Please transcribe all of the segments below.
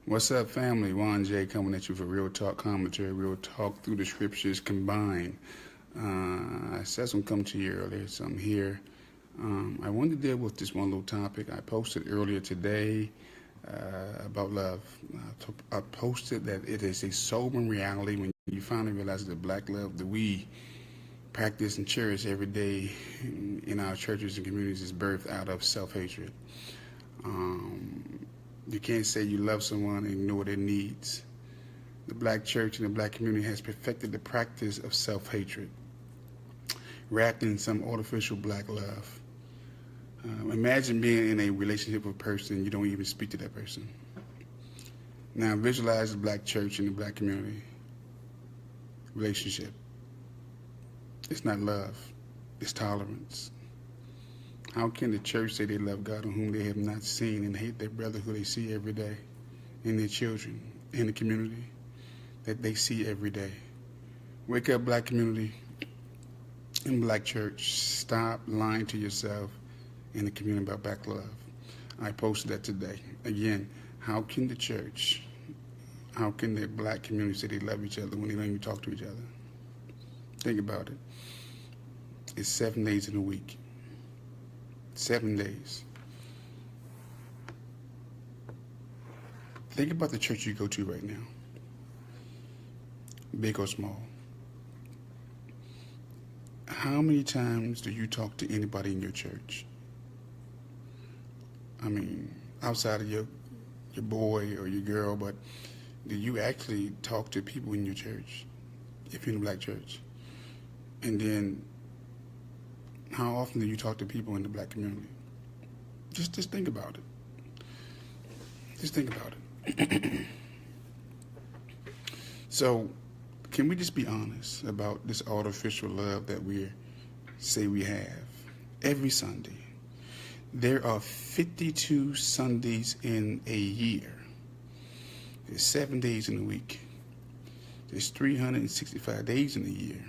What's up, family? Juan J coming at you for Real Talk Commentary, Real Talk through the Scriptures combined. I said some come to you earlier, so I'm here. I wanted to deal with this one little topic. I posted earlier today about love. I posted that it is a sobering reality when you finally realize that the black love that we practice and cherish every day in our churches and communities is birthed out of self-hatred. You can't say you love someone and ignore their needs. The black church and the black community has perfected the practice of self-hatred, wrapped in some artificial black love. Imagine being in a relationship with a person and you don't even speak to that person. Now visualize the black church and the black community relationship. It's not love, it's tolerance. How can the church say they love God on whom they have not seen and hate their brother who they see every day, and their children, in the community that they see every day? Wake up, black community and black church. Stop lying to yourself and the community about black love. I posted that today. Again, how can the church, how can the black community say they love each other when they don't even talk to each other? Think about it. It's 7 days in a week. 7 days. Think about the church you go to right now, big or small. How many times do you talk to anybody in your church? I mean, outside of your boy or your girl, but do you actually talk to people in your church, if you're in a black church? And then how often do you talk to people in the black community? Just think about it. Just think about it. So, can we just be honest about this artificial love that we say we have every Sunday? There are 52 Sundays in a year. There's 7 days in a week. There's 365 days in a year.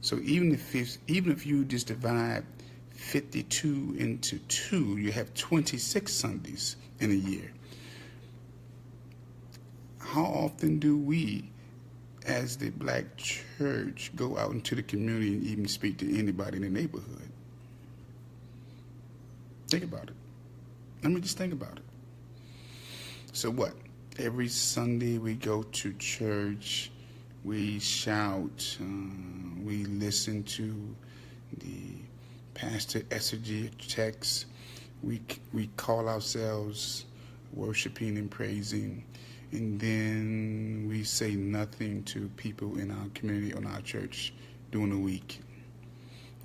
So even if you just divide 52 into 2, you have 26 Sundays in a year. How often do we, as the black church, go out into the community and even speak to anybody in the neighborhood? Think about it. Let me just think about it. So what? Every Sunday we go to church, we shout, we listen to the pastor exegesis, we call ourselves worshiping and praising, and then we say nothing to people in our community or in our church during the week.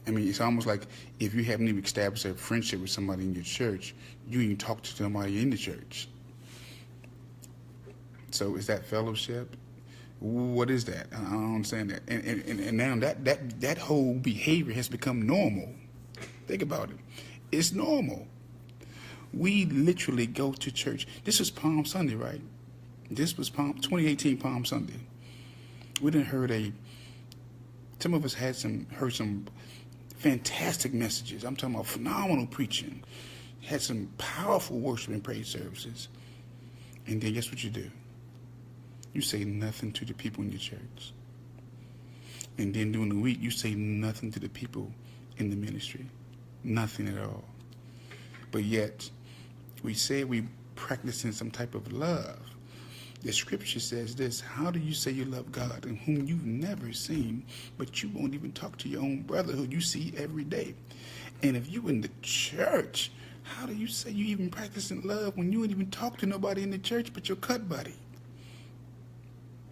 I mean, it's almost like if you haven't even established a friendship with somebody in your church, you even talk to somebody in the church. So is that fellowship? What is that? I don't understand that. And now that whole behavior has become normal. Think about it. It's normal. We literally go to church. This was Palm Sunday, right? This was 2018 Palm Sunday. We done some of us heard some fantastic messages. I'm talking about phenomenal preaching. Had some powerful worship and praise services. And then guess what you do? You say nothing to the people in your church. And then during the week, you say nothing to the people in the ministry. Nothing at all. But yet, we say we practicing some type of love. The scripture says this: how do you say you love God and whom you've never seen, but you won't even talk to your own brother who you see every day? And if you in the church, how do you say you even practicing love when you ain't even talk to nobody in the church but your cut buddy?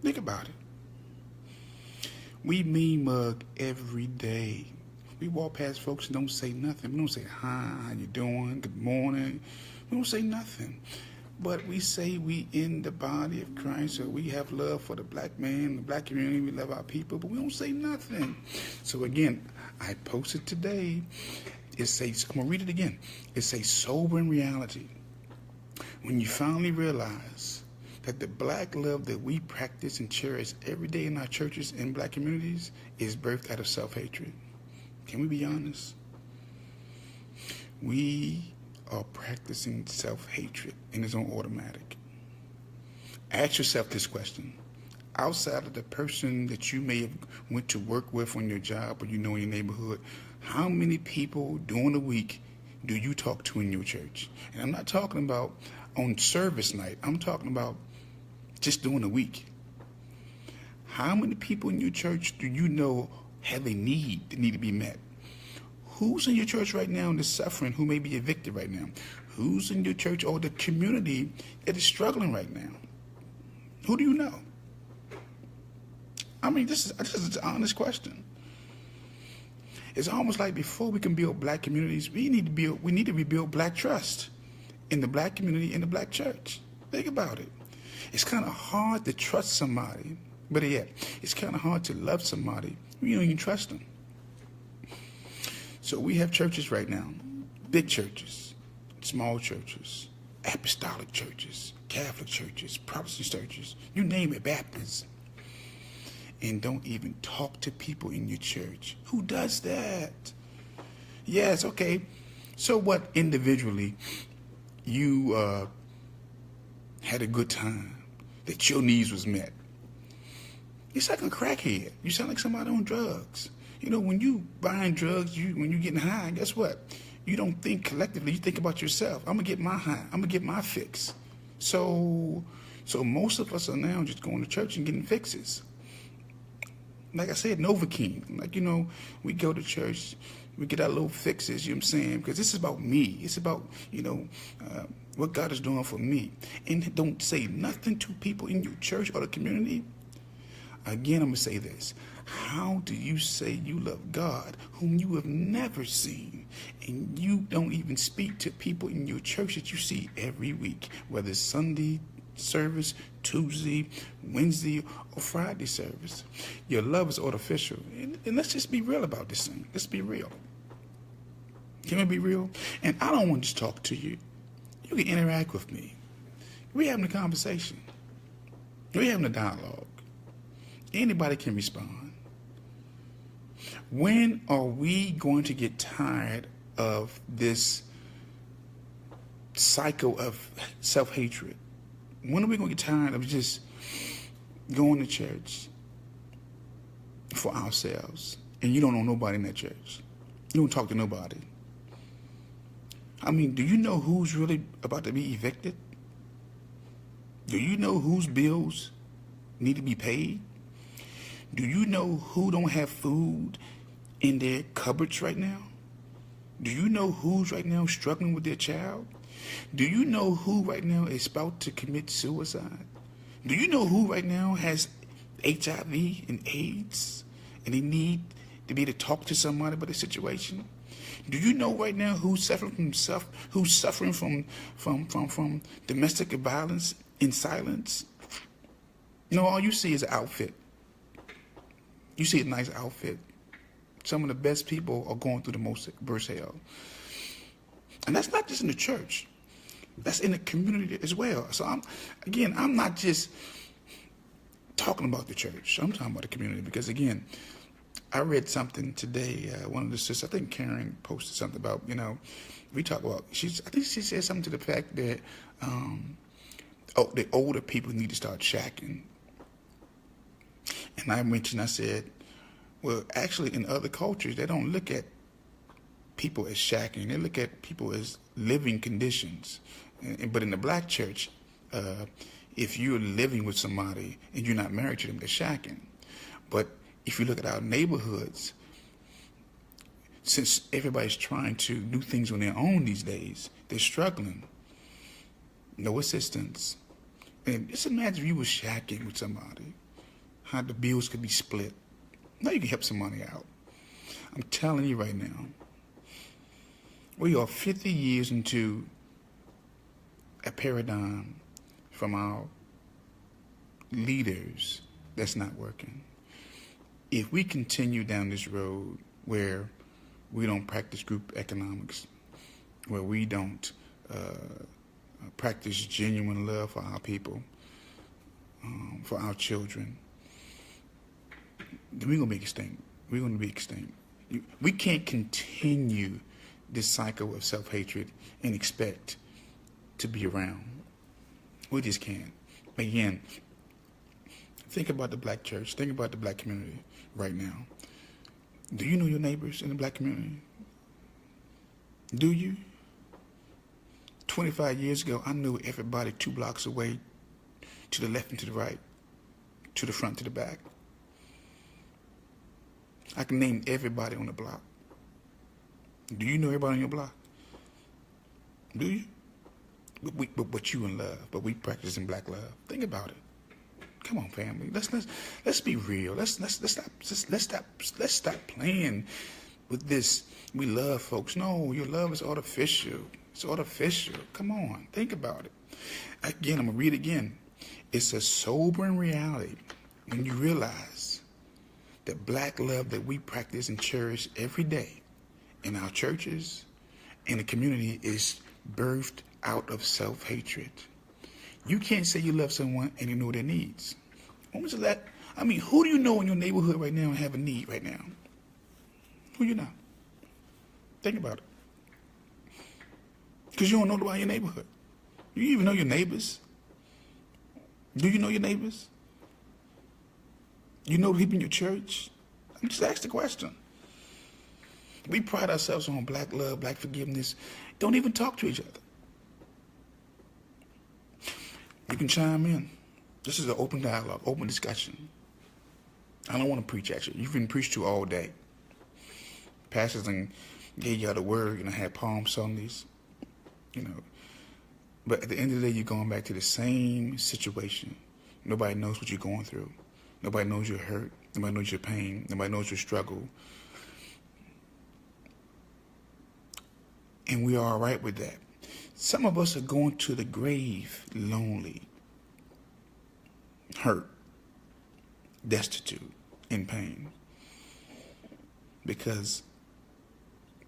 Think about it. We mean mug every day. We walk past folks and don't say nothing. We don't say, hi, how you doing? Good morning. We don't say nothing. But we say we in the body of Christ, or we have love for the black man, the black community, we love our people, but we don't say nothing. So again, I posted today, I'm going to read it again. It's a sobering reality. When you finally realize that the black love that we practice and cherish every day in our churches and black communities is birthed out of self-hatred. Can we be honest? We are practicing self-hatred and it's on automatic. Ask yourself this question. Outside of the person that you may have went to work with on your job or in your neighborhood, how many people during the week do you talk to in your church? And I'm not talking about on service night. I'm talking about just during the week. How many people in your church do you know have a need that need to be met? Who's in your church right now that's suffering, who may be evicted right now? Who's in your church or the community that is struggling right now? Who do you know? I mean, this is an honest question. It's almost like before we can build black communities, we need to rebuild black trust in the black community, in the black church. Think about it. It's kind of hard to trust somebody, but yeah, it's kind of hard to love somebody when you don't even trust them. So we have churches right now, big churches, small churches, apostolic churches, Catholic churches, Protestant churches, you name it, Baptists. And don't even talk to people in your church. Who does that? Yes, okay. So what individually you had a good time, that your needs was met. You sound like a crackhead. You sound like somebody on drugs. You know, when you buying drugs, when you getting high, guess what? You don't think collectively, you think about yourself. I'm going to get my high. I'm going to get my fix. So most of us are now just going to church and getting fixes. Like I said, Novocaine. Like, you know, we go to church, we get our little fixes, you know what I'm saying? Because this is about me. It's about, you know, what God is doing for me. And don't say nothing to people in your church or the community. Again, I'm going to say this. How do you say you love God whom you have never seen, and you don't even speak to people in your church that you see every week, whether it's Sunday service, Tuesday, Wednesday, or Friday service? Your love is artificial. And let's just be real about this thing. Let's be real. Can we be real? And I don't want to just talk to you. You can interact with me. We're having a conversation. We're having a dialogue. Anybody can respond. When are we going to get tired of this cycle of self-hatred? When are we going to get tired of just going to church for ourselves and you don't know nobody in that church? You don't talk to nobody. I mean, do you know who's really about to be evicted? Do you know whose bills need to be paid? Do you know who don't have food in their cupboards right now? Do you know who's right now struggling with their child? Do you know who right now is about to commit suicide? Do you know who right now has HIV and AIDS and they need to be able to talk to somebody about the situation? Do you know right now who's suffering from domestic violence in silence? No, all you see is an outfit. You see a nice outfit. Some of the best people are going through the most worst hell. And that's not just in the church. That's in the community as well. So I'm not just talking about the church. I'm talking about the community because, again, I read something today. One of the sisters, I think Karen, posted something about, you know, we talk about, I think she said something to the fact that the older people need to start shacking. And I said, well, actually, in other cultures, they don't look at people as shacking. They look at people as living conditions. But in the black church, if you're living with somebody and you're not married to them, they're shacking. But if you look at our neighborhoods, since everybody's trying to do things on their own these days, they're struggling. No assistance. And just imagine if you were shacking with somebody, how the bills could be split. Now you can help somebody out. I'm telling you right now, we are 50 years into a paradigm from our leaders that's not working. If we continue down this road where we don't practice group economics, where we don't practice genuine love for our people, for our children, then we're going to be extinct. We're going to be extinct. We can't continue this cycle of self-hatred and expect to be around. We just can't. Again, think about the black church. Think about the black community right now. Do you know your neighbors in the black community? Do you? 25 years ago, I knew everybody 2 blocks away, to the left and to the right, to the front, to the back. I can name everybody on the block. Do you know everybody on your block? Do you? But you in love, but we practice in black love. Think about it. Come on, family. Let's be real. Let's stop playing with this. We love folks. No, your love is artificial. It's artificial. Come on, think about it. Again, I'm gonna read it again. It's a sobering reality when you realize that black love that we practice and cherish every day in our churches, in the community, is birthed out of self-hatred. You can't say you love someone and you know their needs. When was that? I mean, who do you know in your neighborhood right now and have a need right now? Who you know? Think about it. Because you don't know about your neighborhood. Do you even know your neighbors? Do you know your neighbors? You know the people in your church? I'm just asking the question. We pride ourselves on black love, black forgiveness. Don't even talk to each other. You can chime in. This is an open dialogue, open discussion. I don't want to preach, actually. You've been preached to all day. Pastors and gave y'all the word, had Palm Sundays, But at the end of the day, you're going back to the same situation. Nobody knows what you're going through. Nobody knows your hurt. Nobody knows your pain. Nobody knows your struggle. And we are all right with that. Some of us are going to the grave lonely, hurt, destitute, in pain, because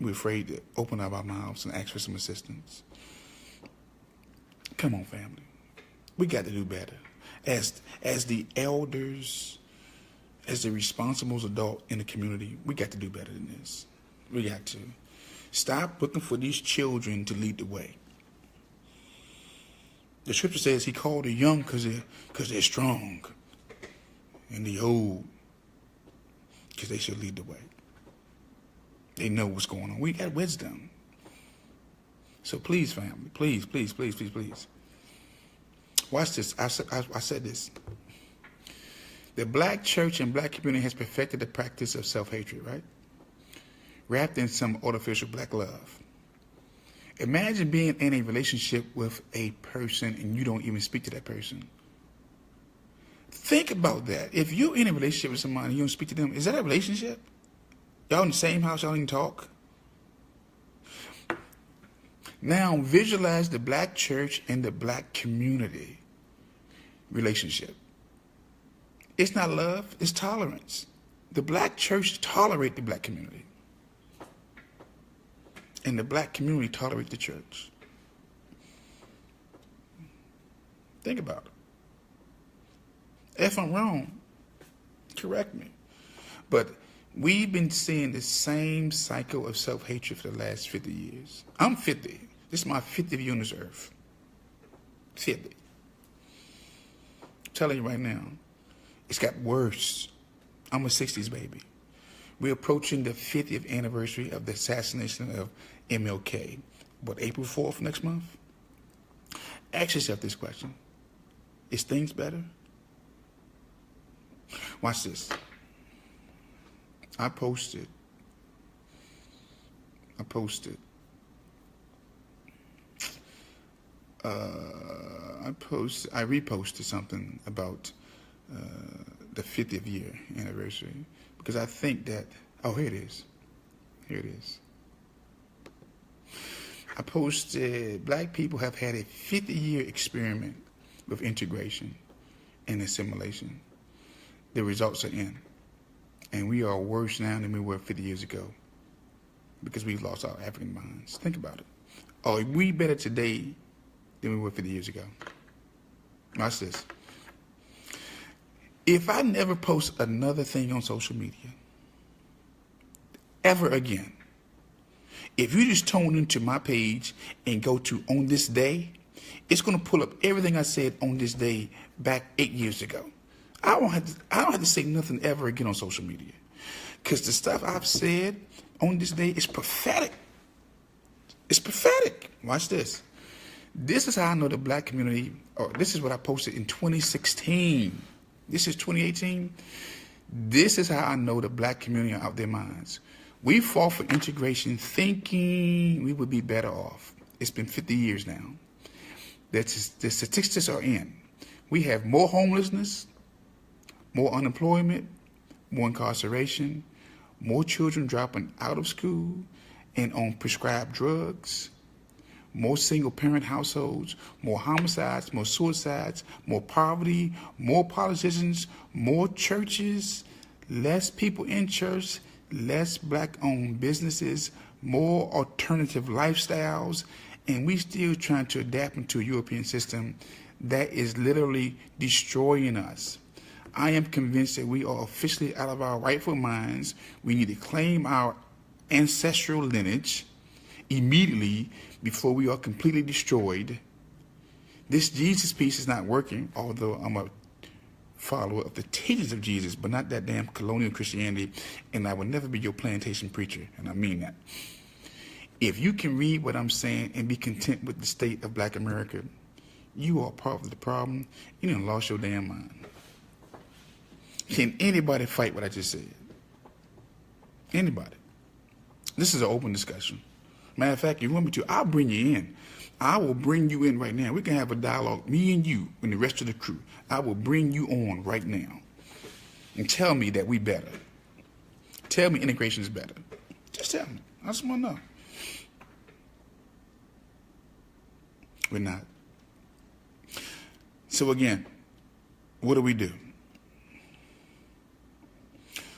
we're afraid to open up our mouths and ask for some assistance. Come on, family. We got to do better. As the elders, as the responsible adult in the community, we got to do better than this. We got to. Stop looking for these children to lead the way. The scripture says he called the young because they're strong, and the old because they should lead the way. They know what's going on. We got wisdom. So please, family, please. Watch this. I said this. The black church and black community has perfected the practice of self-hatred, right? Wrapped in some artificial black love. Imagine being in a relationship with a person and you don't even speak to that person. Think about that. If you're in a relationship with somebody and you don't speak to them, is that a relationship? Y'all in the same house, y'all don't even talk? Now visualize the black church and the black community relationship. It's not love, it's tolerance. The black church tolerates the black community. And the black community tolerates the church. Think about it. If I'm wrong, correct me. But we've been seeing the same cycle of self-hatred for the last 50 years. I'm 50. This is my 50th year on this earth. 50. I'm telling you right now, it's got worse. I'm a 60s baby. We're approaching the 50th anniversary of the assassination of MLK. April 4th next month? Ask yourself this question. Is things better? Watch this. I reposted something about the 50th year anniversary because I think that, here it is. I posted, black people have had a 50-year experiment with integration and assimilation. The results are in. And we are worse now than we were 50 years ago because we've lost our African minds. Think about it. Are we better today than we were 50 years ago? Watch this. If I never post another thing on social media, ever again, if you just tune into my page and go to On This Day, it's going to pull up everything I said on this day back 8 years ago. I don't have to say nothing ever again on social media, because the stuff I've said on this day is prophetic. It's prophetic. Watch this. This is how I know the black community, or this is what I posted in 2016. This is 2018. This is how I know the black community are out their minds. We fought for integration thinking we would be better off. It's been 50 years now. The statistics are in. We have more homelessness, more unemployment, more incarceration, more children dropping out of school and on prescribed drugs, more single-parent households, more homicides, more suicides, more poverty, more politicians, more churches, less people in church, less black-owned businesses, more alternative lifestyles, and we still trying to adapt into a European system that is literally destroying us. I am convinced that we are officially out of our rightful minds. We need to claim our ancestral lineage immediately before we are completely destroyed. This Jesus piece is not working, although I'm a follower of the teachings of Jesus, but not that damn colonial Christianity, and I will never be your plantation preacher, and I mean that. If you can read what I'm saying and be content with the state of black America, you are part of the problem. You done lost your damn mind. Can anybody fight what I just said? Anybody? This is an open discussion. Matter of fact, if you want me to, I'll bring you in. I will bring you in right now. We can have a dialogue, me and you and the rest of the crew. I will bring you on right now and tell me that we better. Tell me integration is better. Just tell me. I just want to know. We're not. So again, what do?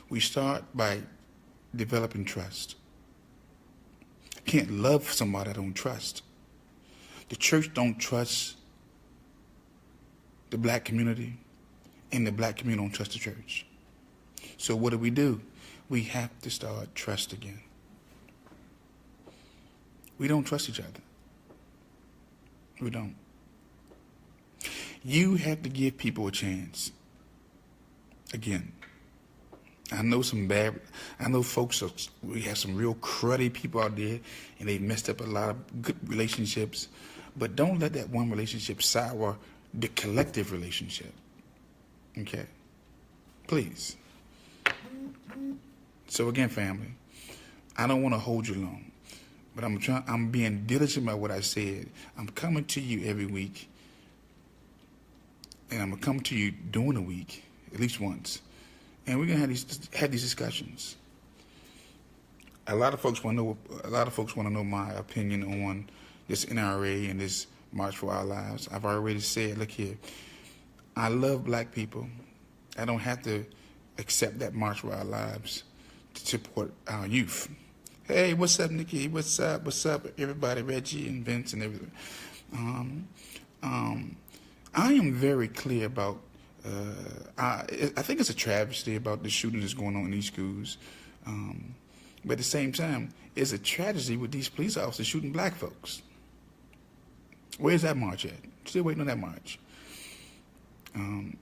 We start by developing trust. I can't love somebody I don't trust. The church don't trust the black community, and the black community don't trust the church. So what do? We have to start trust again. We don't trust each other. We don't. You have to give people a chance. Again, I know folks, we have some real cruddy people out there, and they've messed up a lot of good relationships, but don't let that one relationship sour the collective relationship. Okay? Please. So again, family, I don't want to hold you long, but I'm being diligent about what I said. I'm coming to you every week, and I'm going to come to you during the week, at least once. And we're gonna have these discussions. A lot of folks want to know my opinion on this NRA and this March for Our Lives. I've already said, look here, I love black people. I don't have to accept that March for Our Lives to support our youth. Hey, what's up, Nikki? What's up? What's up, everybody? Reggie and Vince and everything. I am very clear about. I think it's a travesty about the shooting that's going on in these schools. But at the same time, it's a tragedy with these police officers shooting black folks. Where's that march at? Still waiting on that march. And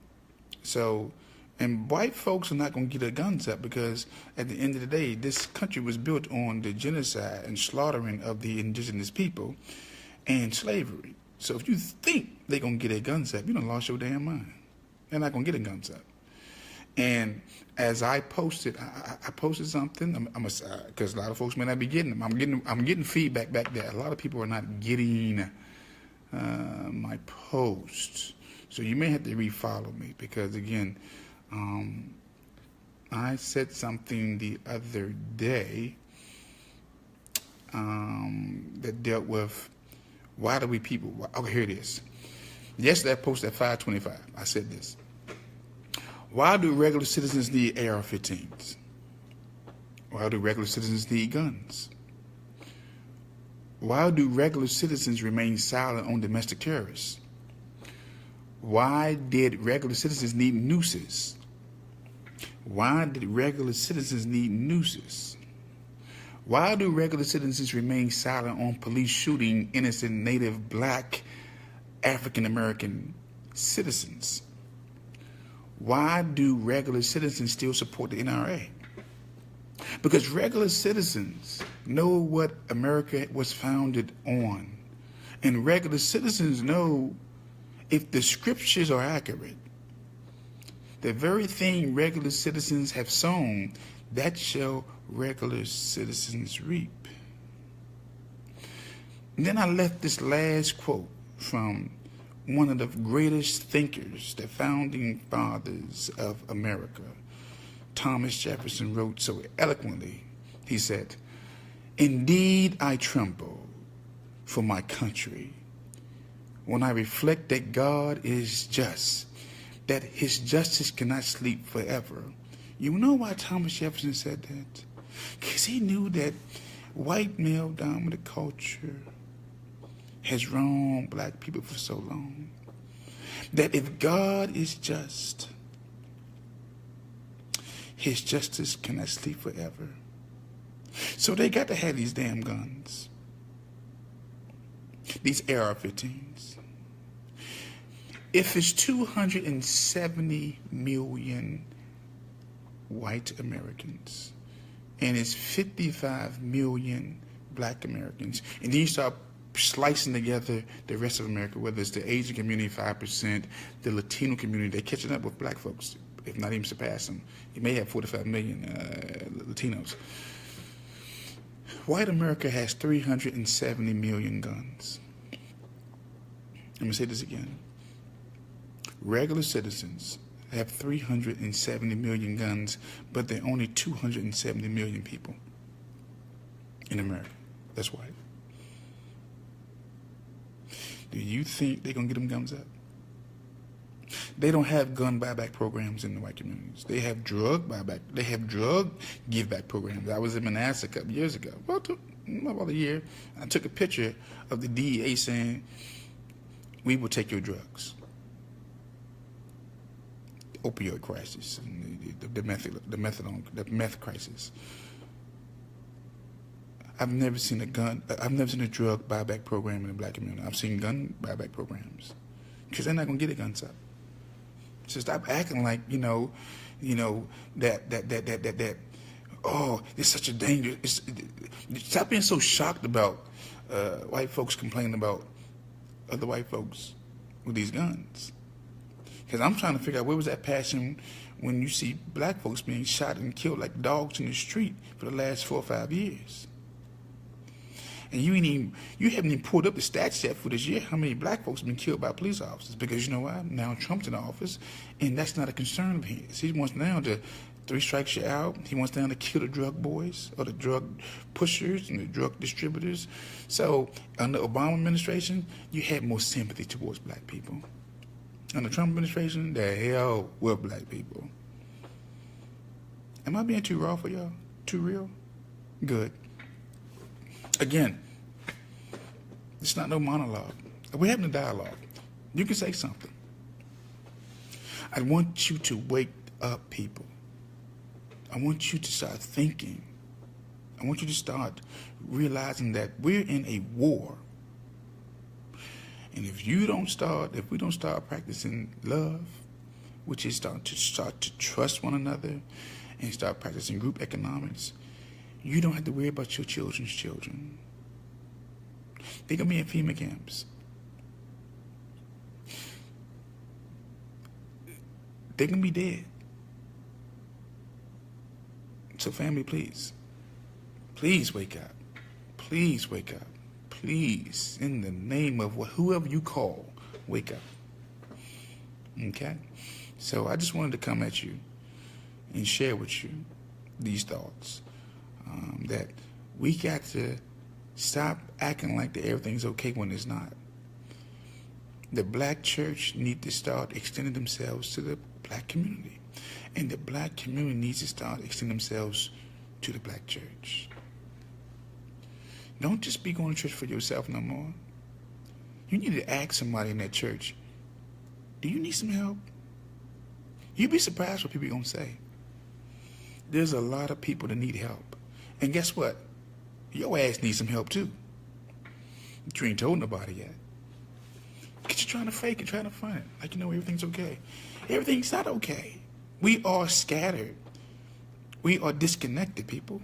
white folks are not going to get their guns up, because at the end of the day, this country was built on the genocide and slaughtering of the indigenous people and slavery. So if you think they're going to get their guns up, you done lost your damn mind. They're not going to get their guns up. And as I posted, I posted something, because a lot of folks may not be getting them. I'm getting feedback back there. A lot of people are not getting my posts. So you may have to refollow me, because again, I said something the other day that dealt with why do we people. Okay, here it is. Yesterday I posted at 5:25. I said this. Why do regular citizens need AR-15s? Why do regular citizens need guns? Why do regular citizens remain silent on domestic terrorists? Why did regular citizens need nooses? Why did regular citizens need nooses? Why do regular citizens remain silent on police shooting innocent native black African American citizens. Why do regular citizens still support the NRA? Because regular citizens know what America was founded on. And regular citizens know if the scriptures are accurate, the very thing regular citizens have sown, that shall regular citizens reap. And then I left this last quote from one of the greatest thinkers, the founding fathers of America. Thomas Jefferson wrote so eloquently. He said, "Indeed, I tremble for my country when I reflect that God is just, that his justice cannot sleep forever." You know why Thomas Jefferson said that? Because he knew that white male-dominant culture has wronged black people for so long. That if God is just, his justice cannot sleep forever. So they got to have these damn guns. These AR-15s. If it's 270 million white Americans and it's 55 million black Americans, and then you start slicing together the rest of America, whether it's the Asian community, 5%, the Latino community, they're catching up with black folks, if not even surpassing them. You may have 45 million Latinos. White America has 370 million guns. Let me say this again. Regular citizens have 370 million guns, but there are only 270 million people in America. That's white. Do you think they're going to get them guns up? They don't have gun buyback programs in the white communities. They have drug buyback. They have drug give back programs. I was in Manassas a couple years ago, about a year. I took a picture of the DEA saying, "We will take your drugs." The opioid crisis, and the meth crisis. I've never seen a drug buyback program in the black community. I've seen gun buyback programs, because they're not gonna get their guns up. So stop acting like that. Oh, it's such a danger. Stop being so shocked about white folks complaining about other white folks with these guns. Because I'm trying to figure out, where was that passion when you see black folks being shot and killed like dogs in the street for the last 4 or 5 years? And you haven't even pulled up the stats yet for this year, how many black folks have been killed by police officers. Because you know why? Now Trump's in office, and that's not a concern of his. He wants now to 3 strikes you out. He wants now to kill the drug boys or the drug pushers and the drug distributors. So under the Obama administration, you had more sympathy towards black people. Under the Trump administration, the hell with black people. Am I being too raw for y'all? Too real? Good. Again, it's not no monologue. We're having a dialogue. You can say something. I want you to wake up, people. I want you to start thinking. I want you to start realizing that we're in a war. And if we don't start practicing love, which is start to trust one another and start practicing group economics, you don't have to worry about your children's children. They're going to be in FEMA camps. They're going to be dead. So family, please wake up. Please wake up. Please, in the name of whoever you call, wake up. Okay? So I just wanted to come at you and share with you these thoughts. That we got to stop acting like that everything's okay when it's not. The black church need to start extending themselves to the black community. And the black community needs to start extending themselves to the black church. Don't just be going to church for yourself no more. You need to ask somebody in that church, do you need some help? You'd be surprised what people are going to say. There's a lot of people that need help. And guess what? Your ass needs some help too. But you ain't told nobody yet. Because you're trying to fake it, trying to front it. Like, everything's okay. Everything's not okay. We are scattered. We are disconnected, people.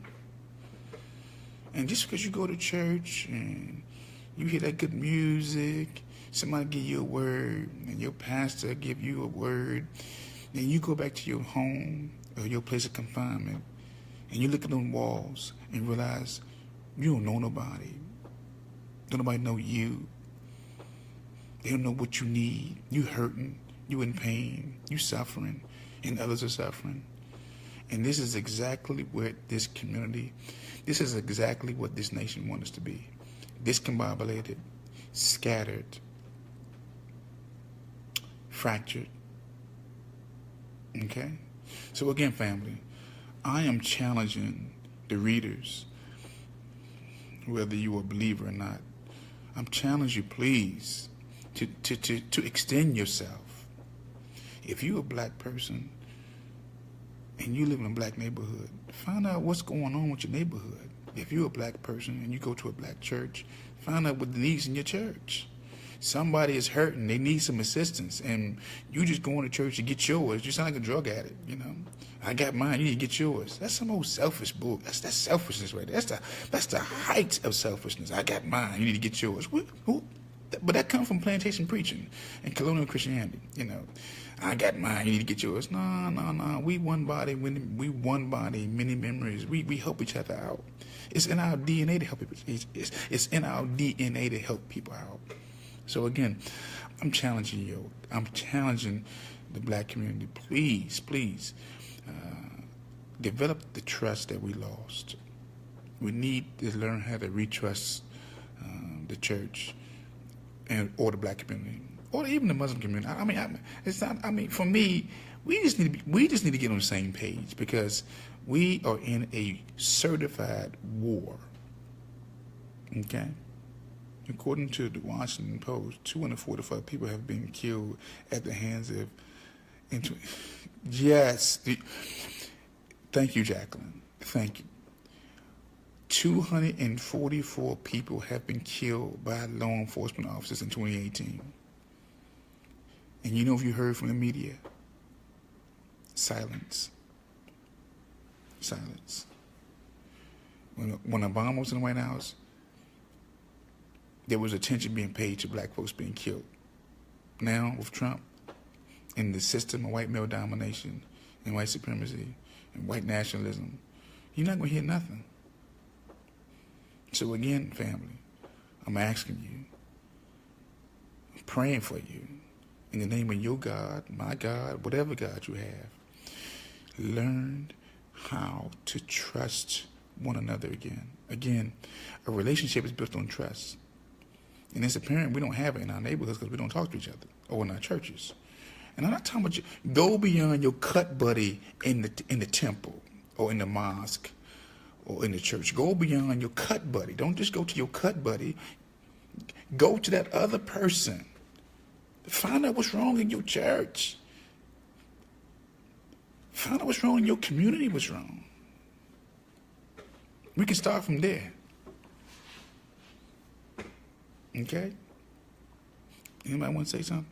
And just because you go to church and you hear that good music, somebody give you a word, and your pastor give you a word, then you go back to your home or your place of confinement, and you look at them walls and realize you don't know nobody. Don't nobody know you. They don't know what you need. You hurting. You in pain. You suffering. And others are suffering. And this is exactly what this is exactly what this nation wants us to be. Discombobulated, scattered, fractured. Okay? So again, family, I am challenging the readers, whether you are a believer or not. I'm challenging you, please, to extend yourself. If you're a black person and you live in a black neighborhood, find out what's going on with your neighborhood. If you're a black person and you go to a black church, find out what the needs in your church. Somebody is hurting. They need some assistance. And you just going to church to get yours. You sound like a drug addict, I got mine. You need to get yours. That's some old selfish bull. That's selfishness right there. That's the height of selfishness. I got mine. You need to get yours. Who? But that comes from plantation preaching and colonial Christianity. I got mine. You need to get yours. No. We one body. We one body. Many memories. We help each other out. It's in our DNA to help people. It's in our DNA to help people out. So again, I'm challenging you. I'm challenging the black community. Please, develop the trust that we lost. We need to learn how to retrust the church or the black community, or even the Muslim community. It's not. For me, we just need to get on the same page, because we are in a certified war. Okay. According to the Washington Post, 245 people have been killed at the hands of. Yes. Thank you, Jacqueline. Thank you. 244 people have been killed by law enforcement officers in 2018. And if you heard from the media, silence. Silence. When Obama was in the White House, there was attention being paid to black folks being killed. Now, with Trump, in the system of white male domination and white supremacy and white nationalism, you're not going to hear nothing. So again, family, I'm asking you, I'm praying for you, in the name of your God, my God, whatever God you have, learn how to trust one another again. Again, a relationship is built on trust. And it's apparent we don't have it in our neighborhoods because we don't talk to each other, or in our churches. And I'm not talking about you. Go beyond your cut buddy in the temple or in the mosque or in the church. Go beyond your cut buddy. Don't just go to your cut buddy. Go to that other person. Find out what's wrong in your church. Find out what's wrong in your community, what's wrong. We can start from there. Okay? Anybody want to say something?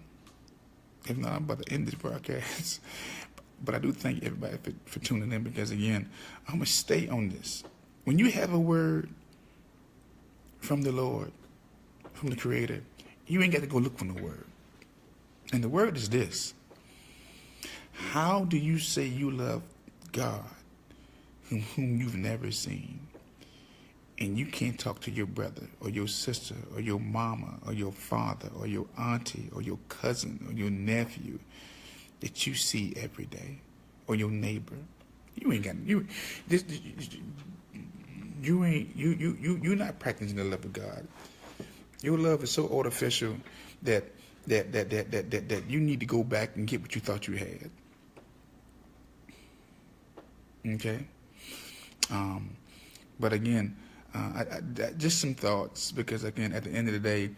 If not, I'm about to end this broadcast. But I do thank everybody for tuning in, because, again, I'm going to stay on this. When you have a word from the Lord, from the Creator, you ain't got to go look for no word. And the word is this. How do you say you love God whom you've never seen, and you can't talk to your brother or your sister or your mama or your father or your auntie or your cousin or your nephew that you see every day, or your neighbor? You're not practicing the love of God. Your love is so artificial that you need to go back and get what you thought you had. Okay? But again, just some thoughts, because, again, at the end of the day,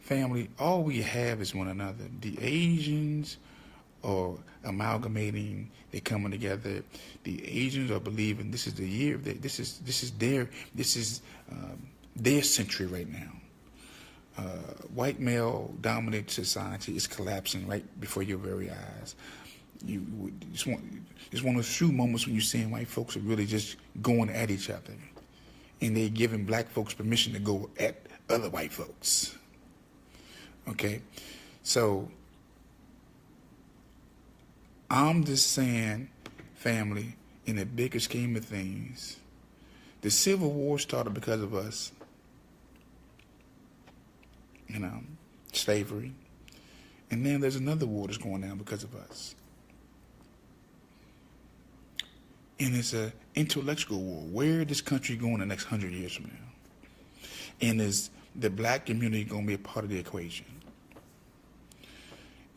family, all we have is one another. The Asians are amalgamating, they're coming together. The Asians are believing this is the year, this is their century right now. white male dominant society is collapsing right before your very eyes. It's one of those few moments when you're seeing white folks are really just going at each other, and they're giving black folks permission to go at other white folks. Okay, so I'm just saying, family, in the bigger scheme of things, the Civil War started because of us. Slavery. And then there's another war that's going down because of us. And it's an intellectual war. Where is this country going the next 100 years from now? And is the black community going to be a part of the equation?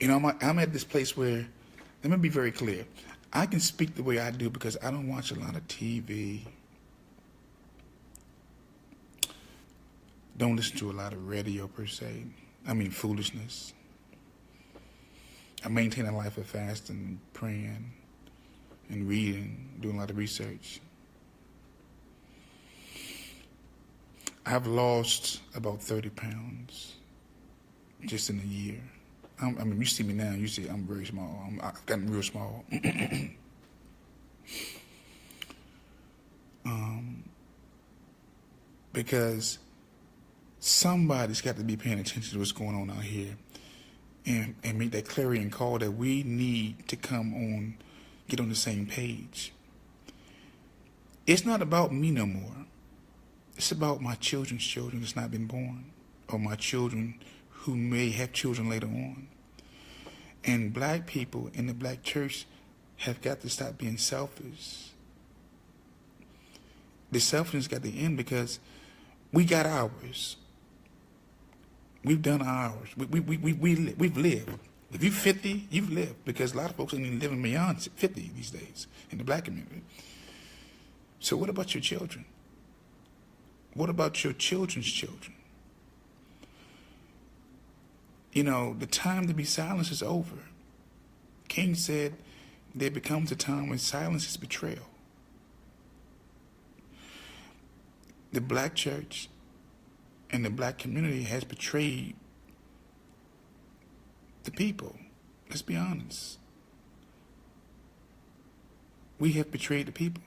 I'm at this place where, let me be very clear. I can speak the way I do because I don't watch a lot of TV. Don't listen to a lot of radio per se. I mean foolishness. I maintain a life of fasting, praying, and reading, doing a lot of research. I've lost about 30 pounds just in a year. You see me now, you see I'm very small. I've gotten real small. Because somebody's got to be paying attention to what's going on out here and make that clarion call that we need to get on the same page. It's not about me no more. It's about my children's children that's not been born, or my children who may have children later on. And black people in the black church have got to stop being selfish. The selfishness got to end because we got ours. We've done ours. We've lived. If you're 50, you've lived, because a lot of folks ain't even living beyond 50 these days in the black community. So what about your children? What about your children's children? The time to be silent is over. King said there becomes a time when silence is betrayal. The black church and the black community has betrayed the people. Let's be honest. We have betrayed the people.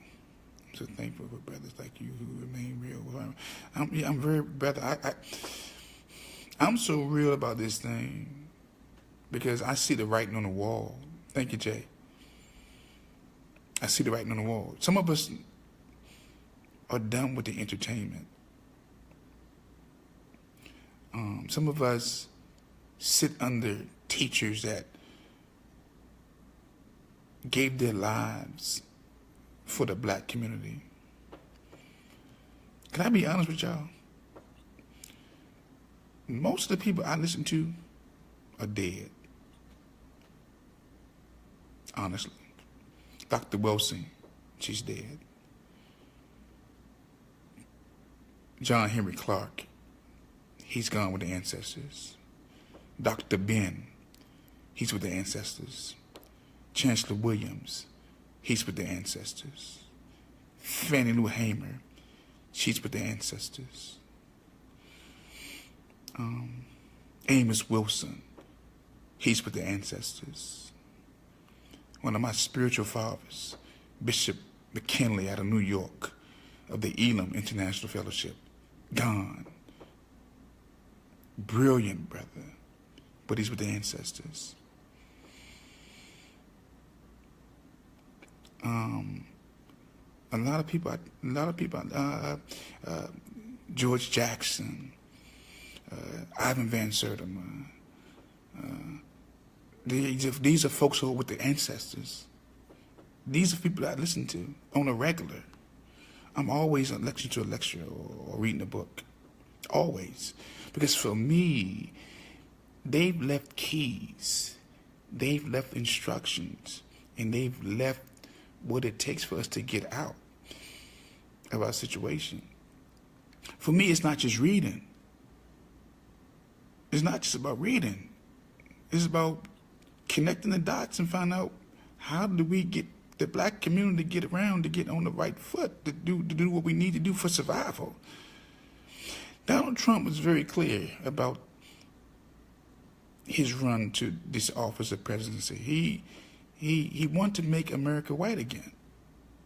I'm so thankful for brothers like you who remain real. I'm very, brother, I'm so real about this thing because I see the writing on the wall. Thank you, Jay. I see the writing on the wall. Some of us are done with the entertainment. Some of us sit under teachers that gave their lives for the black community. Can I be honest with y'all? Most of the people I listen to are dead. Honestly. Dr. Wilson, she's dead. John Henry Clark, he's gone with the ancestors. Dr. Ben, he's with the ancestors. Chancellor Williams, he's with the ancestors. Fannie Lou Hamer, she's with the ancestors. Amos Wilson, he's with the ancestors. One of my spiritual fathers, Bishop McKinley out of New York, of the Elam International Fellowship, gone. Brilliant brother, but he's with the ancestors. A lot of people, George Jackson, Ivan Van Sertima. These are folks who are with the ancestors. These are people I listen to on a regular. I'm always listening to a lecture or reading a book. Always. Because for me, they've left keys. They've left instructions. And they've left what it takes for us to get out of our situation. For me, it's not just reading. It's not just about reading. It's about connecting the dots and find out how do we get the black community to get on the right foot to do what we need to do for survival. Donald Trump was very clear about his run to this office of presidency. He wanted to make America white again.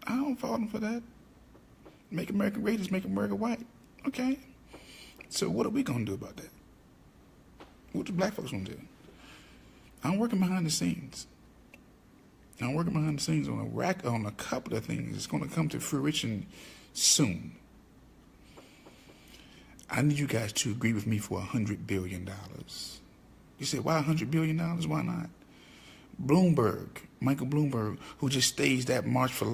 I don't fault him for that. Make America great is make America white. Okay. So what are we going to do about that? What do black folks going to do? I'm working behind the scenes. I'm working behind the scenes on a couple of things. It's going to come to fruition soon. I need you guys to agree with me for $100 billion. You say, why $100 billion? Why not? Michael Bloomberg, who just staged that March for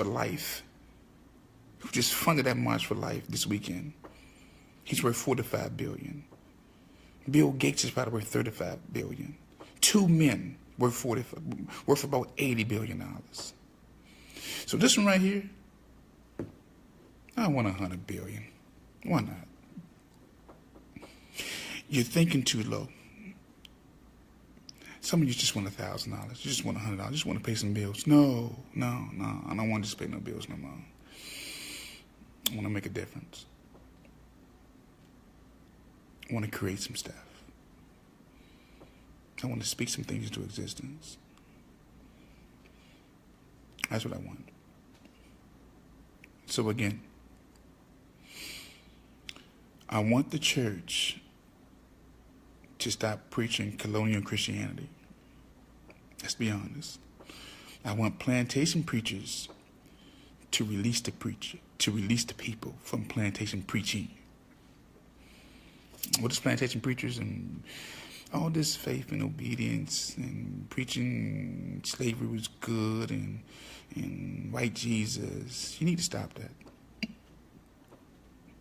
Life, who just funded that March for Life this weekend. He's worth $45 billion. Bill Gates is probably worth $35 billion. Two men worth about $80 billion. So this one right here, I want $100 billion. Why not? You're thinking too low. Some of you just want $1,000. You just want $100. You just want to pay some bills. No. I don't want to just pay no bills no more. I want to make a difference. I want to create some stuff. I want to speak some things into existence. That's what I want. So again, I want the church to stop preaching colonial Christianity. Let's be honest. I want plantation preachers to release the people from plantation preaching. What is plantation preachers and all this faith and obedience and preaching slavery was good and white Jesus? You need to stop that.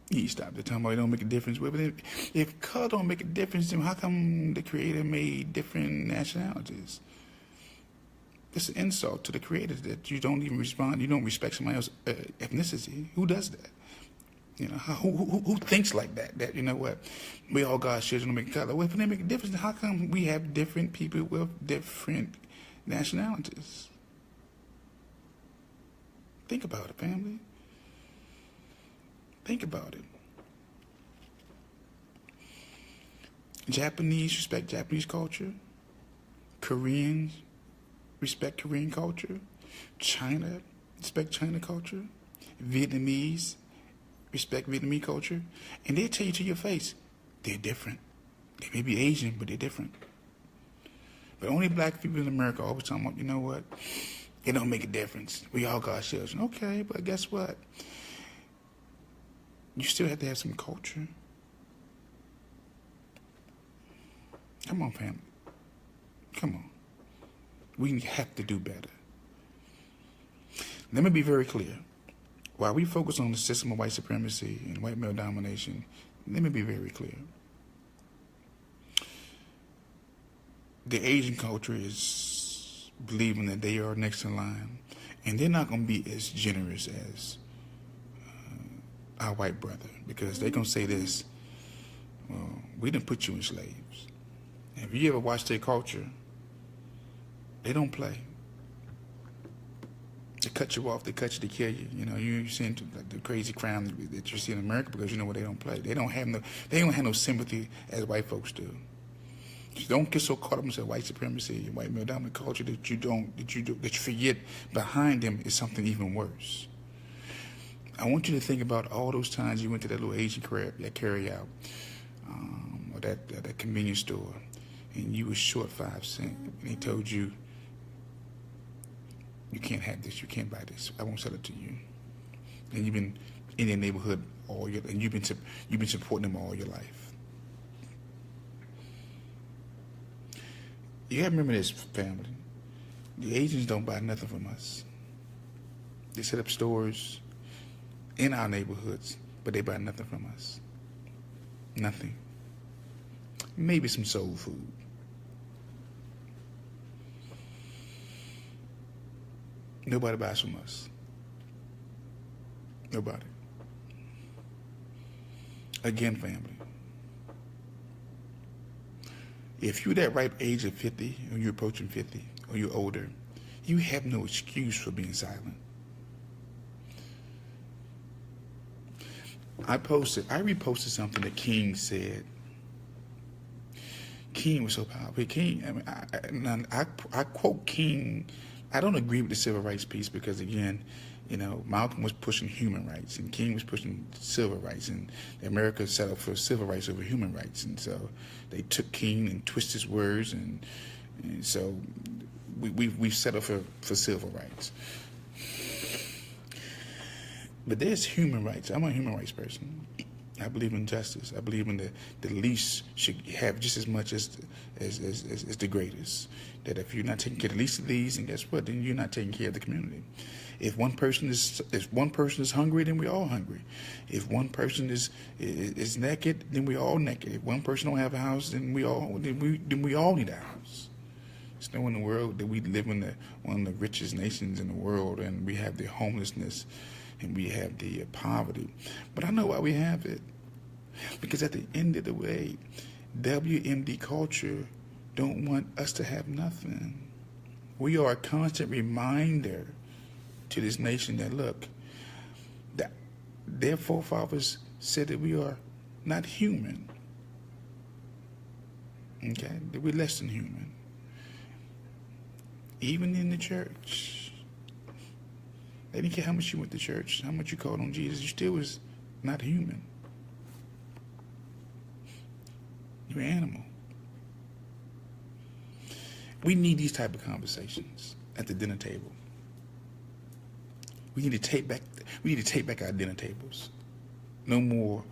You stop the time. It don't make a difference. Well, but if color don't make a difference, then how come the Creator made different nationalities? It's an insult to the Creator that you don't even respond. You don't respect somebody else's ethnicity. Who does that? You know, who thinks like that? That, you know what, we all God's children, don't make color. Well, if they make a difference, then how come we have different people with different nationalities? Think about it, family. Think about it. Japanese respect Japanese culture. Koreans respect Korean culture. China respect China culture. Vietnamese respect Vietnamese culture. And they'll tell you to your face, they're different. They may be Asian, but they're different. But only black people in America always talking about, you know what, it don't make a difference. We all God's children. Okay, but guess what? You still have to have some culture. Come on, family. Come on. We have to do better. Let me be very clear. While we focus on the system of white supremacy and white male domination, let me be very clear. The Asian culture is believing that they are next in line, and they're not going to be as generous as our white brother, because they're going to say this, well, we didn't put you in slaves. And if you ever watch their culture, they don't play. They cut you off, they cut you to kill you. You know, you're seeing the crazy crime that you see in America because you know what, they don't play. They don't have no sympathy as white folks do. So don't get so caught up in white supremacy and white male dominant culture that you forget behind them is something even worse. I want you to think about all those times you went to that little Asian carry out, or that convenience store, and you was short 5 cents, and they told you, you can't have this, you can't buy this, I won't sell it to you. And you've been in their neighborhood and you've been supporting them all your life. You gotta remember this, family. The Asians don't buy nothing from us. They set up stores in our neighborhoods, but they buy nothing from us. Nothing. Maybe some soul food. Nobody buys from us. Nobody. Again, family, if you're that ripe age of 50, or you're approaching 50, or you're older, you have no excuse for being silent. I reposted something that King said. King was so powerful. King, I quote King. I don't agree with the civil rights piece because, again, Malcolm was pushing human rights and King was pushing civil rights, and America set up for civil rights over human rights, and so they took King and twisted his words, and so we've set up for civil rights. But there's human rights. I'm a human rights person. I believe in justice. I believe in the least should have just as much as the greatest. That if you're not taking care of the least of these, and guess what? Then you're not taking care of the community. If one person is hungry, then we're all hungry. If one person is naked, then we're all naked. If one person don't have a house, then we all need a house. It's no in the world that we live in one of the richest nations in the world, and we have the homelessness and we have the poverty. But I know why we have it. Because at the end of the day, WMD culture don't want us to have nothing. We are a constant reminder to this nation that, look, that their forefathers said that we are not human. Okay? That we're less than human. Even in the church. They didn't care how much you went to church, how much you called on Jesus. You still was not human. You're an animal. We need these type of conversations at the dinner table. We need to take back our dinner tables. No more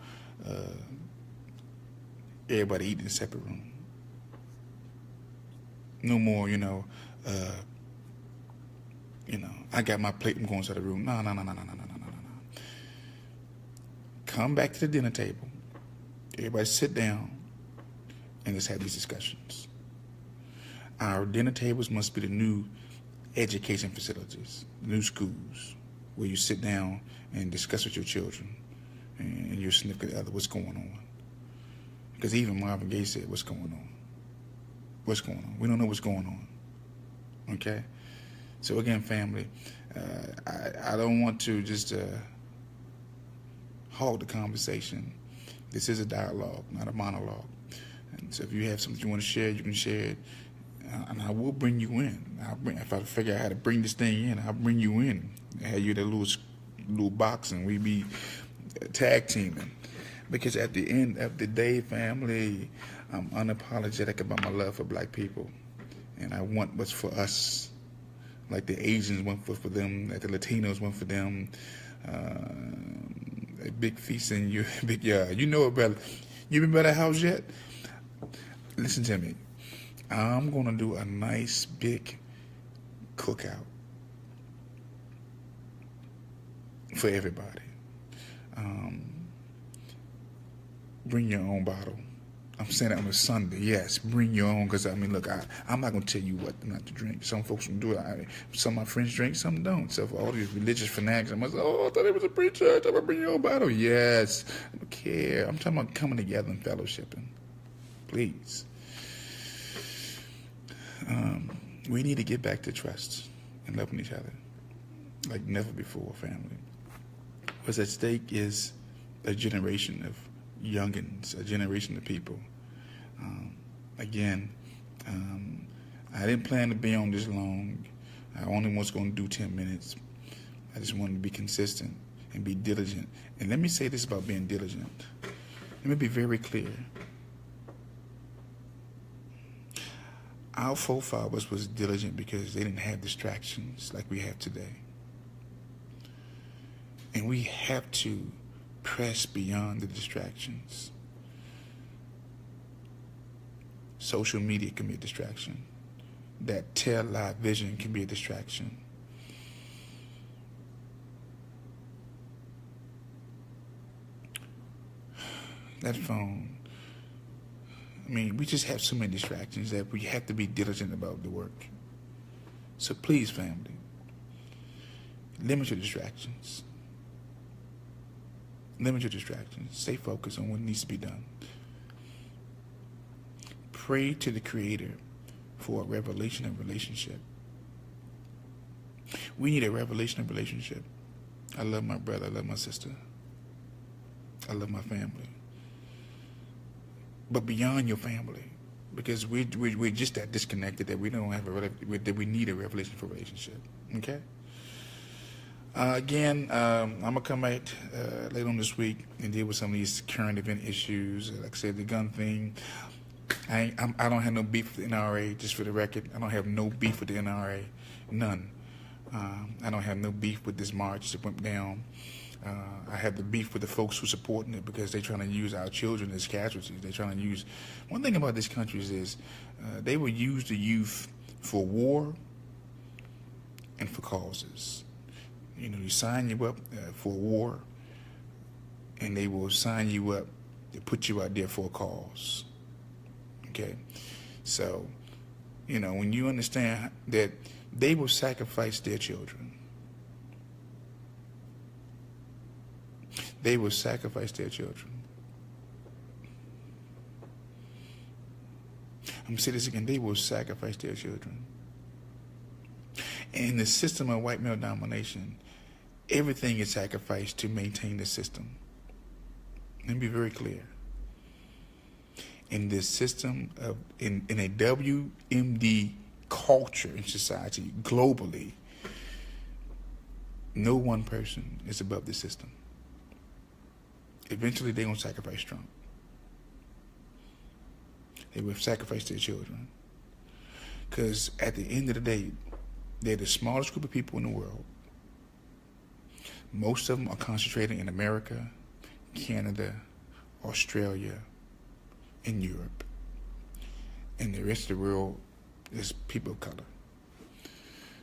everybody eating in a separate room. No more, I got my plate, I'm going to the room. No. Come back to the dinner table. Everybody sit down and let's have these discussions. Our dinner tables must be the new education facilities, new schools, where you sit down and discuss with your children and your significant other what's going on. Because even Marvin Gaye said, what's going on? What's going on? We don't know what's going on. Okay? So again, family, I don't want to just hog the conversation. This is a dialogue, not a monologue. And so if you have something you want to share, you can share it. And I will bring you in. If I figure out how to bring this thing in, I'll bring you in. I have you that little box, and we be tag teaming. Because at the end of the day, family, I'm unapologetic about my love for black people. And I want what's for us. Like the Asians want for them, like the Latinos want for them. A big feast in your big yard. You know it, brother. You been by the house yet? Listen to me. I'm going to do a nice big cookout for everybody. Bring your own bottle. I'm saying that on a Sunday. Yes, bring your own, because, look, I'm not going to tell you what not to drink. Some folks can do it. Some of my friends drink, some don't. So for all these religious fanatics, I thought it was a preacher. I thought about bring your own bottle. Yes, I don't care. I'm talking about coming together and fellowshipping. Please. We need to get back to trust and loving each other like never before, family. What's at stake is a generation of youngins, a generation of people. I didn't plan to be on this long. I only was going to do 10 minutes. I just wanted to be consistent and be diligent. And let me say this about being diligent. Let me be very clear. Our forefathers was diligent because they didn't have distractions like we have today. And we have to press beyond the distractions. Social media can be a distraction. That tail-light vision can be a distraction. That phone. We just have so many distractions that we have to be diligent about the work. So please, family, limit your distractions. Limit your distractions. Stay focused on what needs to be done. Pray to the Creator for a revelation of relationship. We need a revelation of relationship. I love my brother. I love my sister. I love my family. But beyond your family, because we're just that disconnected that we don't have that we need a revelation for relationship. Okay. Again, I'm gonna come back later on this week and deal with some of these current event issues. Like I said, the gun thing. I don't have no beef with the NRA. Just for the record, I don't have no beef with the NRA. None. I don't have no beef with this march that went down. I have the beef with the folks who supporting it because they're trying to use our children as casualties. They're trying to use. One thing about this country is they will use the youth for war and for causes. You know, you sign you up for war, and they will sign you up to put you out there for a cause. Okay, so you know when you understand that they will sacrifice their children. They will sacrifice their children. I'm going to say this again. They will sacrifice their children. In the system of white male domination, everything is sacrificed to maintain the system. Let me be very clear. In this system of, in a WMD culture in society, globally, no one person is above the system. Eventually, they're going to sacrifice Trump. They will sacrifice their children. Because at the end of the day, they're the smallest group of people in the world. Most of them are concentrated in America, Canada, Australia, and Europe. And the rest of the world is people of color.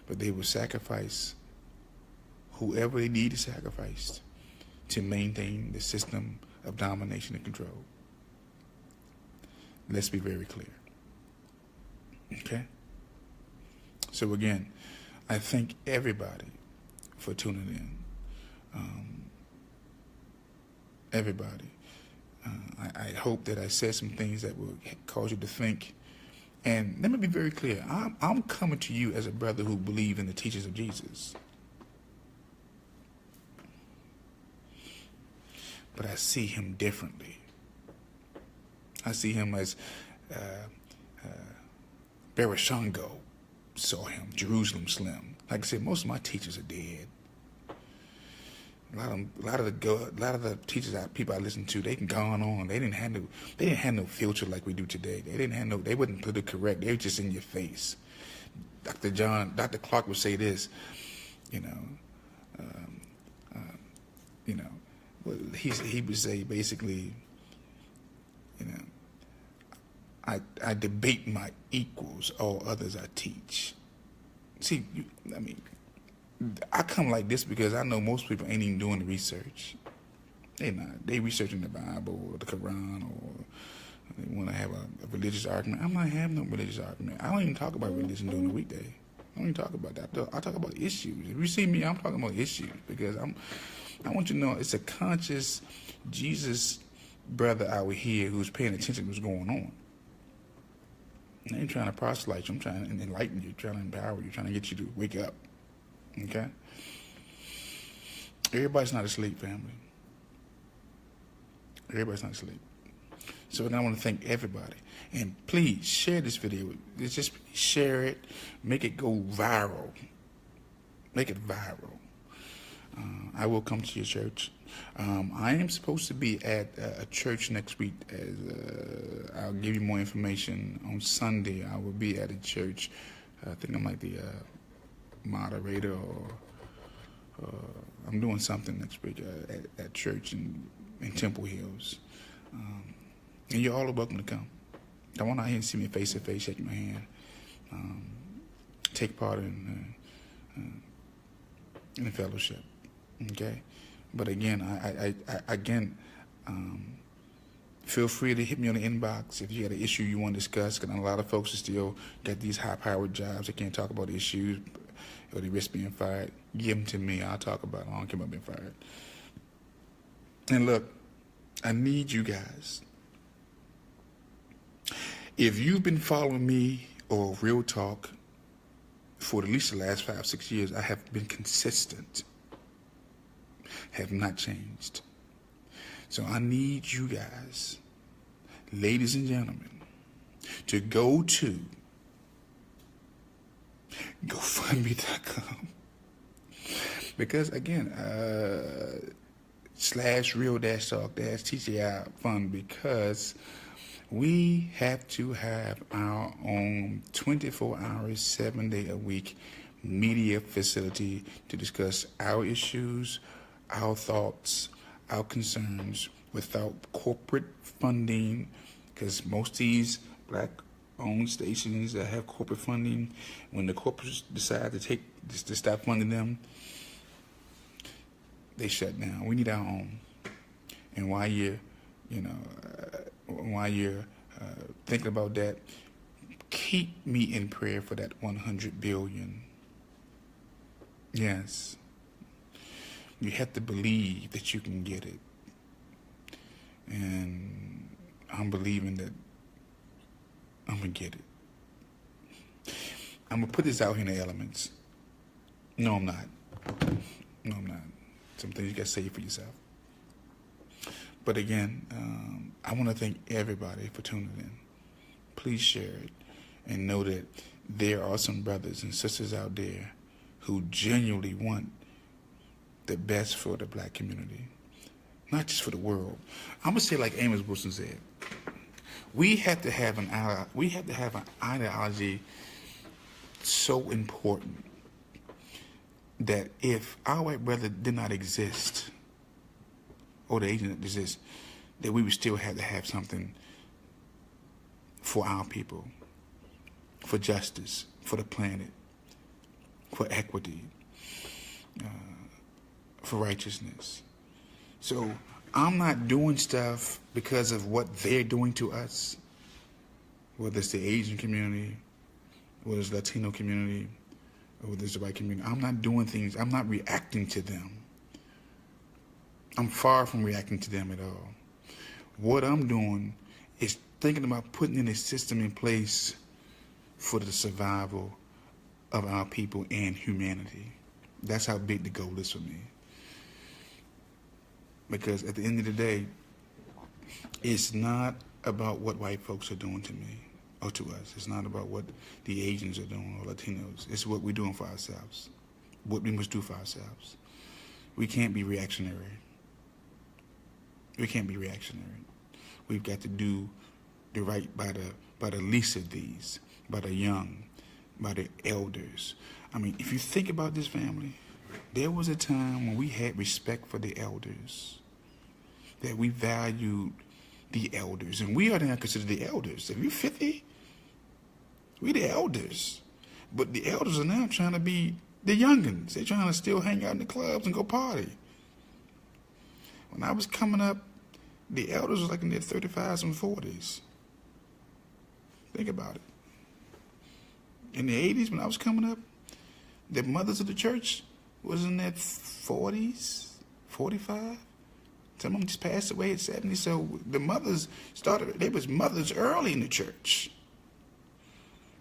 But they will sacrifice whoever they need to sacrifice to maintain the system of domination and control. Let's be very clear. Okay? So again, I thank everybody for tuning in. Everybody. I hope that I said some things that will cause you to think. And let me be very clear. I'm coming to you as a brother who believes in the teachings of Jesus. But I see him differently. I see him as Barashango saw him, Jerusalem Slim. Like I said, most of my teachers are dead. A lot of the teachers, people I listen to, they can go on. They didn't have no filter like we do today. They wouldn't put it correct. They were just in your face. Dr. Clark would say this, well, he would say basically, I debate my equals, all others I teach. See, I come like this because I know most people ain't even doing the research. They not. They researching the Bible or the Quran, or they want to have a religious argument. I'm not having no religious argument. I don't even talk about religion during the weekday. I don't even talk about that. I talk about issues. If you see me, I'm talking about issues because I want you to know it's a conscious Jesus brother out here who's paying attention to what's going on. I ain't trying to proselyte you. I'm trying to enlighten you, trying to empower you, trying to get you to wake up. Okay? Everybody's not asleep, family. Everybody's not asleep. So I want to thank everybody. And please share this video. Just share it. Make it go viral. Make it viral. I will come to your church. I am supposed to be at a church next week. I'll give you more information. On Sunday, I will be at a church. I think I'm like the moderator, or I'm doing something next week at church in Temple Hills. And you're all welcome to come. Come on out here and see me face to face, shake my hand, take part in the fellowship. Okay, but again, feel free to hit me on the inbox if you got an issue you want to discuss. Because a lot of folks are still got these high-powered jobs. They can't talk about issues, or they risk being fired. Give them to me. I'll talk about it. I don't care about being fired. And look, I need you guys. If you've been following me or Real Talk for at least the last 5-6 years, I have been consistent. Have not changed. So I need you guys, ladies and gentlemen, to go to GoFundMe.com. Because again, /real-talk-TCI fund, because we have to have our own 24 hours, 7 day a week media facility to discuss our issues, our thoughts, our concerns without corporate funding, because most of these black-owned stations that have corporate funding, when the corporates decide to stop funding them, they shut down. We need our own. And while you're thinking about that, keep me in prayer for that 100 billion. Yes. You have to believe that you can get it. And I'm believing that I'm going to get it. I'm going to put this out here in the elements. No, I'm not. Some things you got to say for yourself. But again, I want to thank everybody for tuning in. Please share it and know that there are some brothers and sisters out there who genuinely want the best for the black community, not just for the world. I'm gonna say like Amos Wilson said, we have to have an ideology so important that if our white brother did not exist, or the agent that exists, that we would still have to have something for our people, for justice, for the planet, for equity, for righteousness. So I'm not doing stuff because of what they're doing to us, whether it's the Asian community, whether it's the Latino community, or whether it's the white community. I'm not doing things, I'm not reacting to them. I'm far from reacting to them at all. What I'm doing is thinking about putting in a system in place for the survival of our people and humanity. That's how big the goal is for me. Because at the end of the day, it's not about what white folks are doing to me or to us. It's not about what the Asians are doing or Latinos. It's what we're doing for ourselves, what we must do for ourselves. We can't be reactionary. We can't be reactionary. We've got to do the right by the least of these, by the young, by the elders. I mean, if you think about this family, there was a time when we had respect for the elders, that we valued the elders, and we are now considered the elders. If you're 50, we the elders. But the elders are now trying to be the youngins. They're trying to still hang out in the clubs and go party. When I was coming up, the elders was like in their 35s and 40s. Think about it. In the 80s, when I was coming up, the mothers of the church was in their 40s, 45. Some of them just passed away at 70. So the mothers they was mothers early in the church.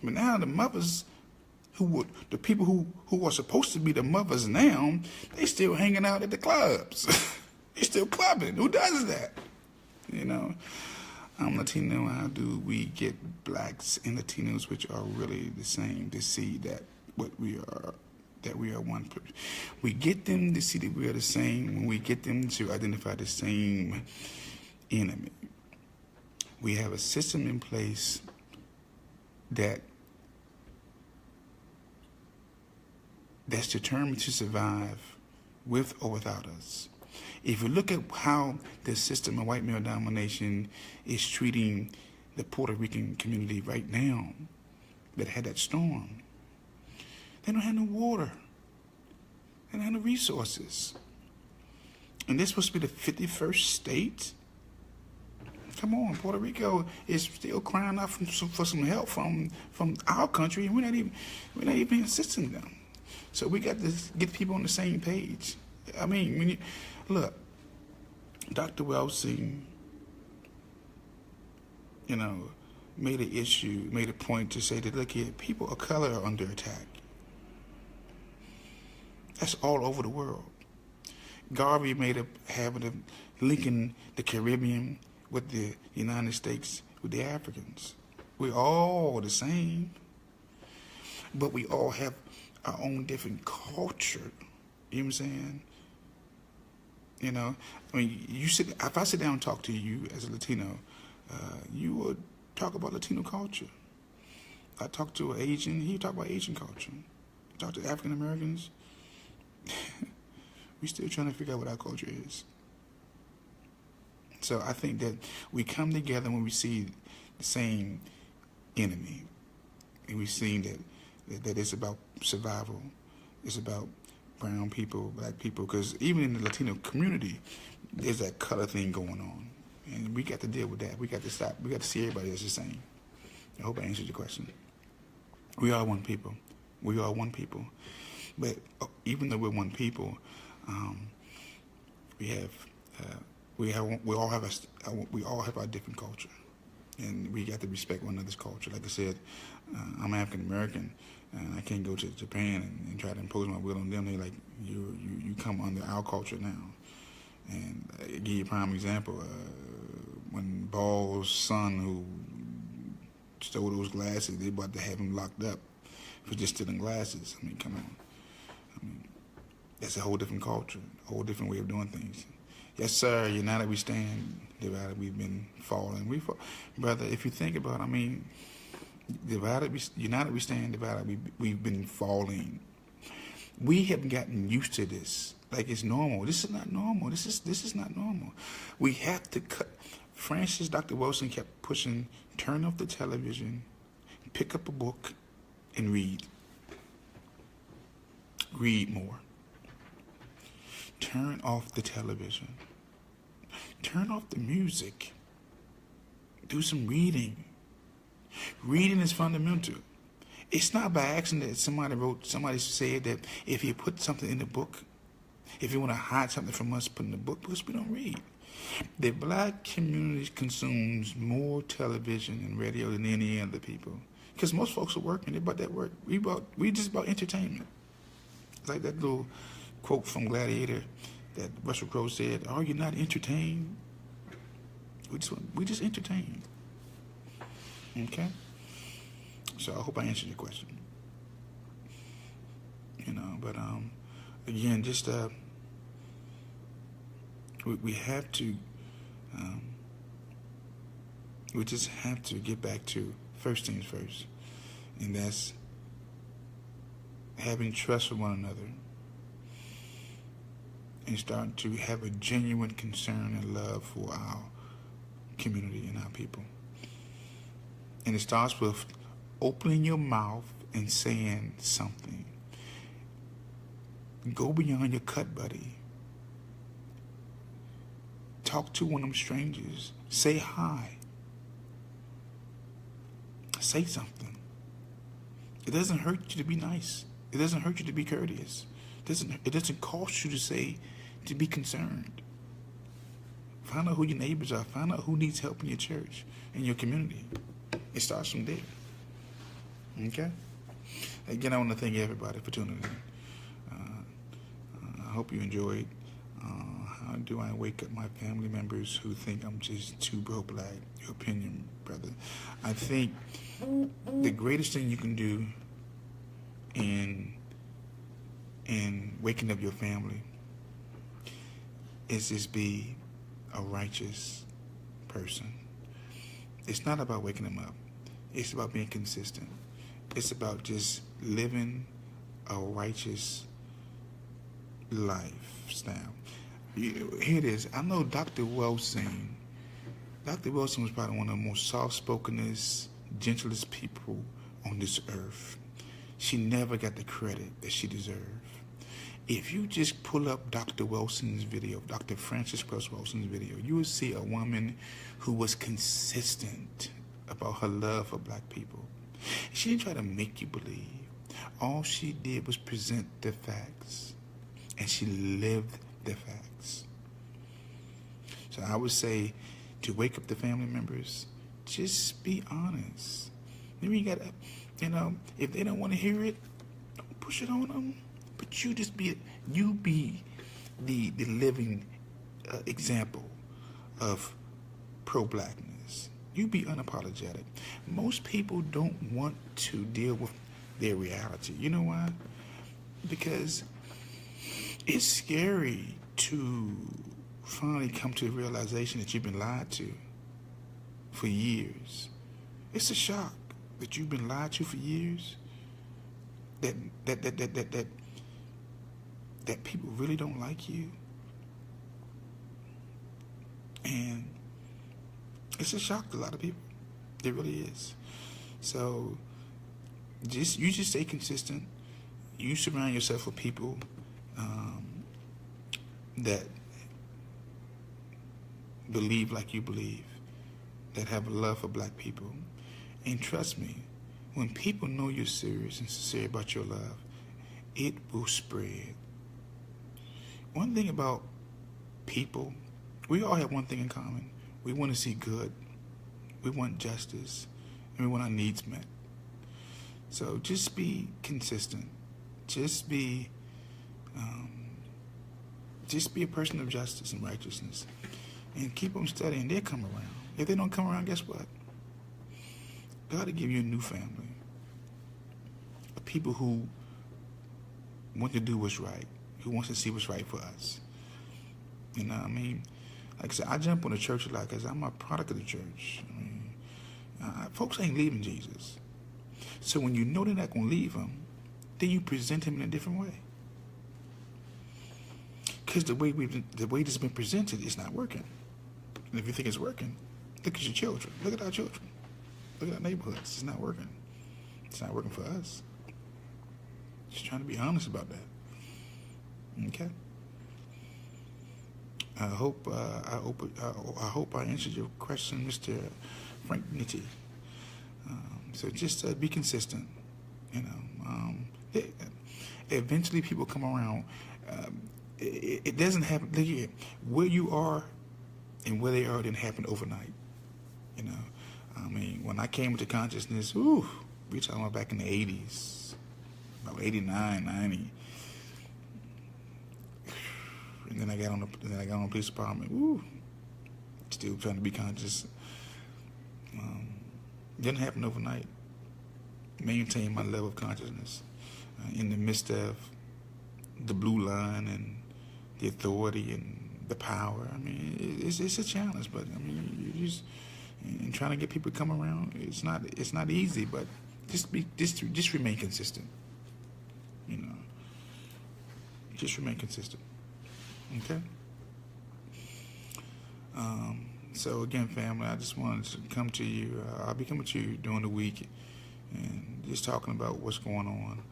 But now the mothers the people who are supposed to be the mothers now, they still hanging out at the clubs. They still clubbing. Who does that? You know, I'm Latino. How do we get blacks and Latinos, which are really the same, to see that we are one person? We get them to see that we are the same when we get them to identify the same enemy. We have a system in place that's determined to survive with or without us. If you look at how the system of white male domination is treating the Puerto Rican community right now that had that storm, they don't have no water. They don't have no resources. And this supposed to be the 51st state? Come on, Puerto Rico is still crying out for some help from our country, and we're not even assisting them. So we got to get people on the same page. I mean, look, Dr. Welsing, made a point to say that, look here, people of color are under attack. That's all over the world. Garvey made a habit of linking the Caribbean with the United States with the Africans. We're all the same, but we all have our own different culture. You know what I'm saying? You know, I mean, if I sit down and talk to you as a Latino, you would talk about Latino culture. I talk to an Asian, he talk about Asian culture. I talk to African Americans. We still trying to figure out what our culture is. So I think that we come together when we see the same enemy, and we see that it's about survival. It's about brown people, black people, because even in the Latino community, there's that color thing going on, and we got to deal with that. We got to stop. We got to see everybody as the same. I hope I answered your question. We are one people. We are one people. But even though we're one people, we all have our different culture, and we got to respect one another's culture. Like I said, I'm African American, and I can't go to Japan and try to impose my will on them. They're like, you come under our culture now. And I give you a prime example. When Ball's son, who stole those glasses, they about to have him locked up for just stealing glasses. I mean, come on. I mean, that's a whole different culture, a whole different way of doing things. Yes, sir. United we stand, divided we've been falling. Brother, if you think about it, I mean, united we stand, divided we've been falling. We have gotten used to this, like it's normal. This is not normal. This is not normal. We have to cut. Dr. Wilson kept pushing, turn off the television, pick up a book, and read. Read more. Turn off the television. Turn off the music. Do some reading. Reading is fundamental. It's not by accident that somebody said that if you put something in the book, if you want to hide something from us, put in the book, because we don't read. The black community consumes more television and radio than any other people. Because most folks are working, they're about that work. We just about entertainment. It's like that little quote from Gladiator that Russell Crowe said, "Are you not entertained?" We just entertain. Okay? So I hope I answered your question. You know, but again, just we have to we just have to get back to first things first, and that's having trust for one another and starting to have a genuine concern and love for our community and our people. And it starts with opening your mouth and saying something. Go beyond your cut buddy. Talk to one of them strangers. Say hi. Say something. It doesn't hurt you to be nice. It doesn't hurt you to be courteous. It doesn't cost you to be concerned. Find out who your neighbors are. Find out who needs help in your church, in your community. It starts from there. Okay? Again, I want to thank everybody for tuning in. I hope you enjoyed. How do I wake up my family members who think I'm just too pro-black? Your opinion, brother. I think the greatest thing you can do in waking up your family is just be a righteous person. It's not about waking them up. It's about being consistent. It's about just living a righteous lifestyle. Here it is. I know Dr. Wilson. Dr. Wilson was probably one of the most soft-spokenest, gentlest people on this earth. She never got the credit that she deserved. If you just pull up Dr. Wilson's video, Dr. Frances Cress Wilson's video, you will see a woman who was consistent about her love for black people. She didn't try to make you believe. All she did was present the facts, and she lived the facts. So I would say, to wake up the family members, just be honest. Maybe you gotta, if they don't want to hear it, don't push it on them. But you be the living example. of pro-blackness. You be unapologetic. Most people don't want to deal with their reality. You know why? Because it's scary to finally come to the realization that you've been lied to for years. It's a shock that you've been lied to for years. That people really don't like you. And it's a shock to a lot of people. It really is. So you just stay consistent. You surround yourself with people that believe like you believe, that have a love for black people. And trust me, when people know you're serious and sincere about your love, it will spread. One thing about people, we all have one thing in common. We want to see good. We want justice. And we want our needs met. So just be consistent. Just be a person of justice and righteousness. And keep them studying. They'll come around. If they don't come around, guess what? God will give you a new family. Of people who want to do what's right. Who wants to see what's right for us. You know what I mean? Like I said, I jump on the church a lot because I'm a product of the church. I mean, folks ain't leaving Jesus. So when you know they're not going to leave him, then you present him in a different way. Because the way this has been presented is not working. And if you think it's working, look at your children. Look at our children. Look at our neighborhoods. It's not working. It's not working for us. Just trying to be honest about that. Okay? I hope I answered your question, Mr. Frank Nitti. So just be consistent. You know, eventually people come around. It doesn't happen. Look here, where you are and where they are didn't happen overnight. You know, I mean, when I came into consciousness, we talking about back in the 80s, about 89, 90. And then I got on the police department. Still trying to be conscious. Didn't happen overnight. Maintain my level of consciousness in the midst of the blue line and the authority and the power. I mean, it's a challenge, but I mean, you just and trying to get people to come around. It's not easy, but just remain consistent. You know, just remain consistent. Okay. So again, family, I just wanted to come to you. I'll be coming to you during the week and just talking about what's going on,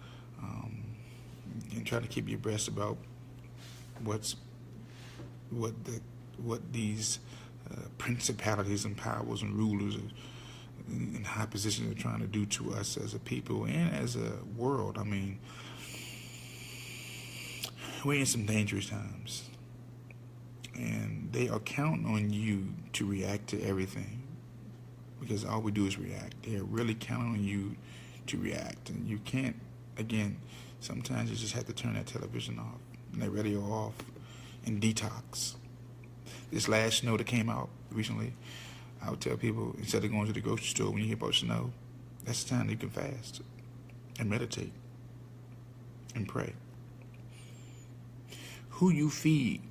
and try to keep you abreast about what these principalities and powers and rulers in high positions are trying to do to us as a people and as a world. I mean, we're in some dangerous times. And they are counting on you to react to everything. Because all we do is react. They're really counting on you to react. And you can't, again, sometimes you just have to turn that television off and that radio off and detox. This last snow that came out recently, I would tell people, instead of going to the grocery store when you hear about snow, that's the time you can fast and meditate and pray. Who you feed,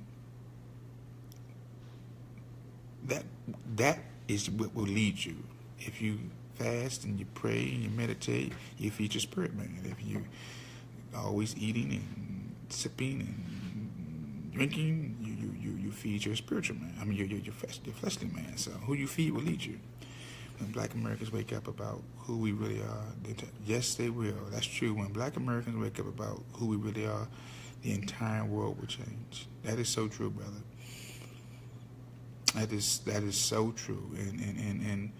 that is what will lead you. If you fast and you pray and you meditate, you feed your spirit, man. If you always eating and sipping and drinking, you feed your spiritual man. I mean, your fleshly man. So who you feed will lead you. When Black Americans wake up about who we really are, yes, they will. That's true. When Black Americans wake up about who we really are, the entire world will change. That is so true, brother. That is so true, and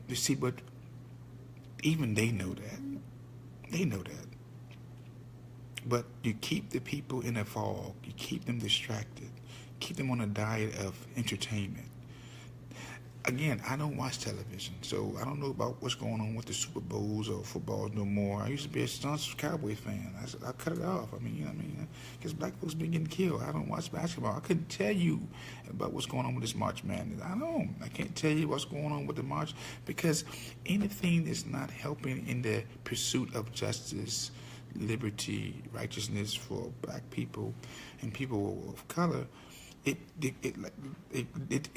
you see, but even they know that. They know that. But you keep the people in a fog. You keep them distracted. Keep them on a diet of entertainment. again, I don't watch television, so I don't know about what's going on with the Super Bowls or footballs no more. I used to be a staunch Cowboys fan. I cut it off. I mean, you know what I mean? Because black folks been getting killed. I don't watch basketball. I couldn't tell you about what's going on with this March Madness. I don't. I can't tell you what's going on with the March because anything that's not helping in the pursuit of justice, liberty, righteousness for black people and people of color, it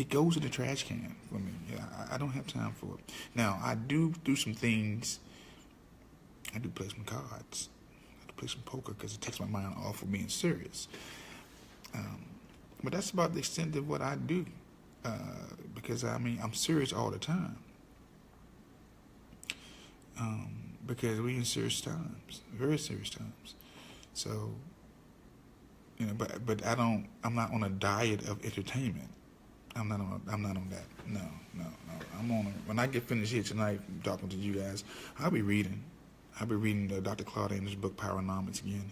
goes in the trash can for me. Yeah, I don't have time for it. Now I do some things. I do play some cards. I do play some poker because it takes my mind off of being serious. But that's about the extent of what I do. Because I mean I'm serious all the time. Because we in serious times, very serious times. So. You know, but I'm not on a diet of entertainment. I'm not on that. No. I'm on when I get finished here tonight talking to you guys, I'll be reading Dr. Claude Anderson's book Powernomics again.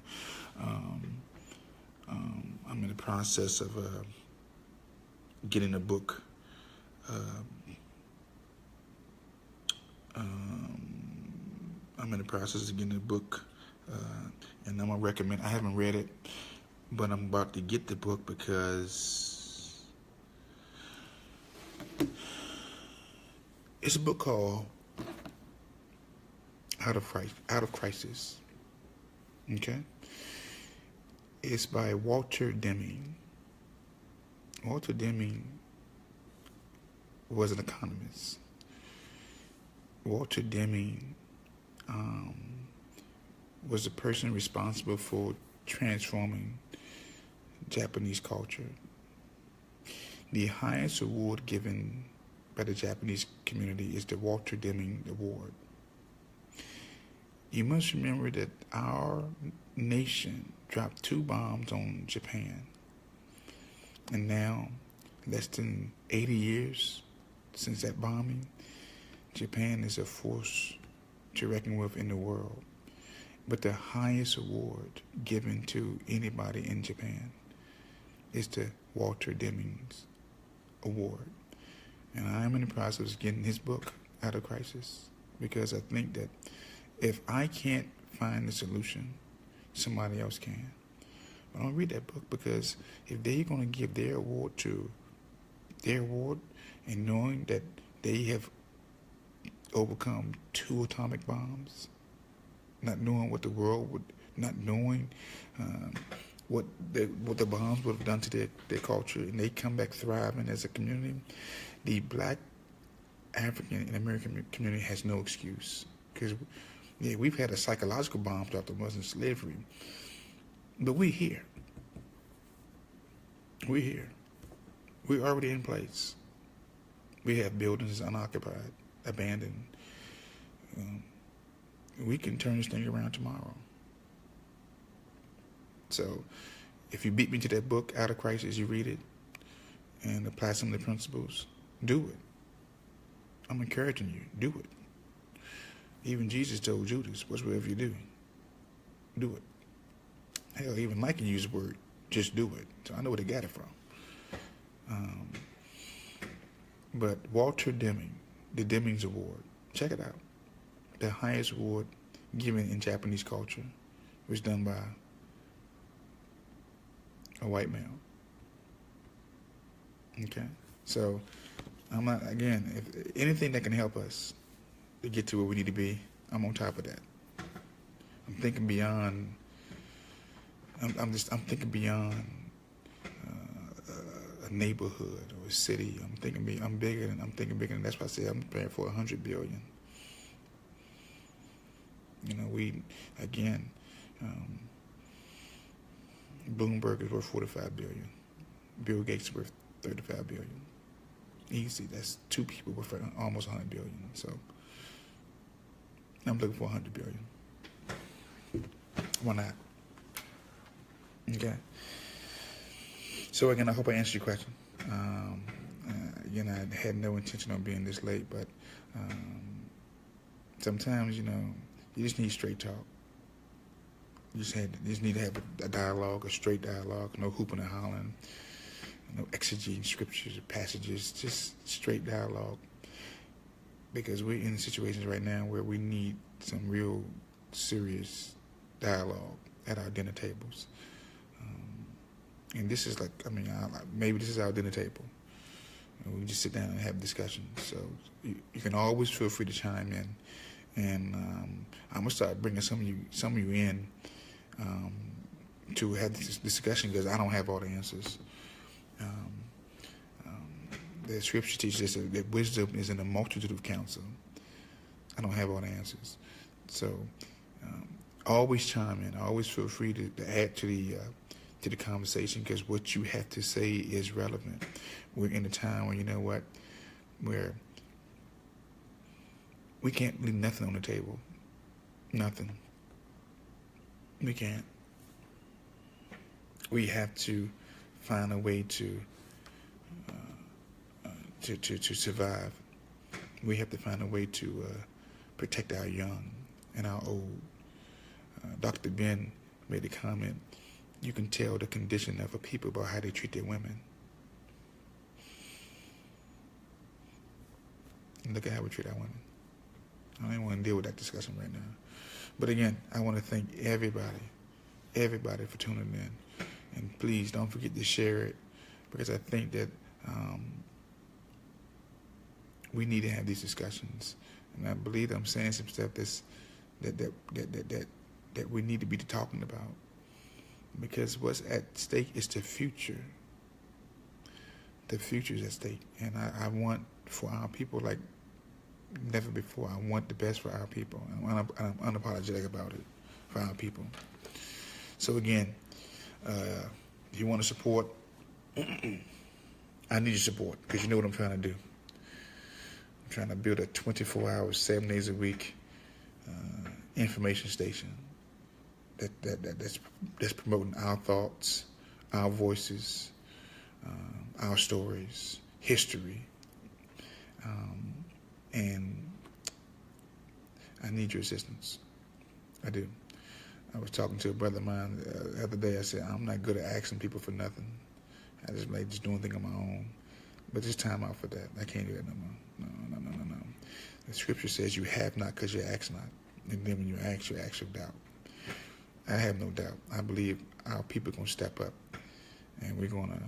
I'm in the process of getting a book. I'm in the process of getting a book, and I'm gonna recommend. I haven't read it. But I'm about to get the book because it's a book called Out of Crisis. Okay? It's by Walter Deming. Walter Deming was an economist. Walter Deming was the person responsible for transforming Japanese culture. The highest award given by the Japanese community is the Walter Deming Award. You must remember that our nation dropped 2 bombs on Japan. And now, less than 80 years since that bombing, Japan is a force to reckon with in the world. But the highest award given to anybody in Japan is the Walter Demings Award. And I am in the process of getting his book, Out of Crisis, because I think that if I can't find the solution, somebody else can. I don't read that book because if they're going to give their award to their award and knowing that they have overcome 2 atomic bombs, not knowing what the world would, not knowing what the bombs would have done to their culture, and they come back thriving as a community, the black African and American community has no excuse. Because, yeah, we've had a psychological bomb dropped on us in slavery, but we're here. We're here. We're already in place. We have buildings unoccupied, abandoned. We can turn this thing around tomorrow. So, if you beat me to that book, Out of Crisis, you read it and apply some of the principles, do it. I'm encouraging you, do it. Even Jesus told Judas, whatsoever you do it. Hell, even Mike can use the word, just do it. So I know where they got it from. But Walter Deming, the Demings Award, check it out. The highest award given in Japanese culture was done by a white male. Okay? So, I'm not, again, if anything that can help us to get to where we need to be, I'm on top of that. I'm thinking beyond, I'm thinking beyond a neighborhood or a city. I'm thinking bigger than, that's why I say I'm preparing for 100 billion. You know, Bloomberg is worth 45 billion. Bill Gates is worth 35 billion. Easy. That's 2 people worth almost 100 billion. So I'm looking for 100 billion. Why not? Okay. So again, I hope I answered your question. Again, I had no intention on being this late, but sometimes, you know, you just need straight talk. You just need to have a dialogue, a straight dialogue, no hooping and hollering. no exegeting scriptures or passages, just straight dialogue. Because we're in situations right now where we need some real serious dialogue at our dinner tables. And this is like, maybe this is our dinner table. And we just sit down and have discussions. So you can always feel free to chime in. And I'm going to start bringing some of you in to have this discussion, because I don't have all the answers. The scripture teaches us that wisdom is in a multitude of counsel. I don't have all the answers. So always chime in. Always feel free to add to the conversation, because what you have to say is relevant. We're in a time where, where we can't leave nothing on the table. Nothing. We can't. We have to find a way to survive. We have to find a way to protect our young and our old. Dr. Ben made a comment, you can tell the condition of a people by how they treat their women. And look at how we treat our women. I don't even want to deal with that discussion right now. But again, I want to thank everybody for tuning in. And please don't forget to share it, because I think that we need to have these discussions. And I believe that I'm saying some stuff that we need to be talking about. Because what's at stake is the future. The future is at stake. And I want for our people like never before. I want the best for our people. I'm unapologetic about it for our people. So again, if you want to support, I need your support, because you know what I'm trying to do. I'm trying to build a 24-hour, 7 days a week information station that's promoting our thoughts, our voices, our stories, history, and I need your assistance. I do. I was talking to a brother of mine the other day. I said, I'm not good at asking people for nothing. I just like doing things on my own. But there's time out for that. I can't do that no more. No. The scripture says you have not because you ask not. And then when you ask with doubt. I have no doubt. I believe our people are going to step up. And we're going to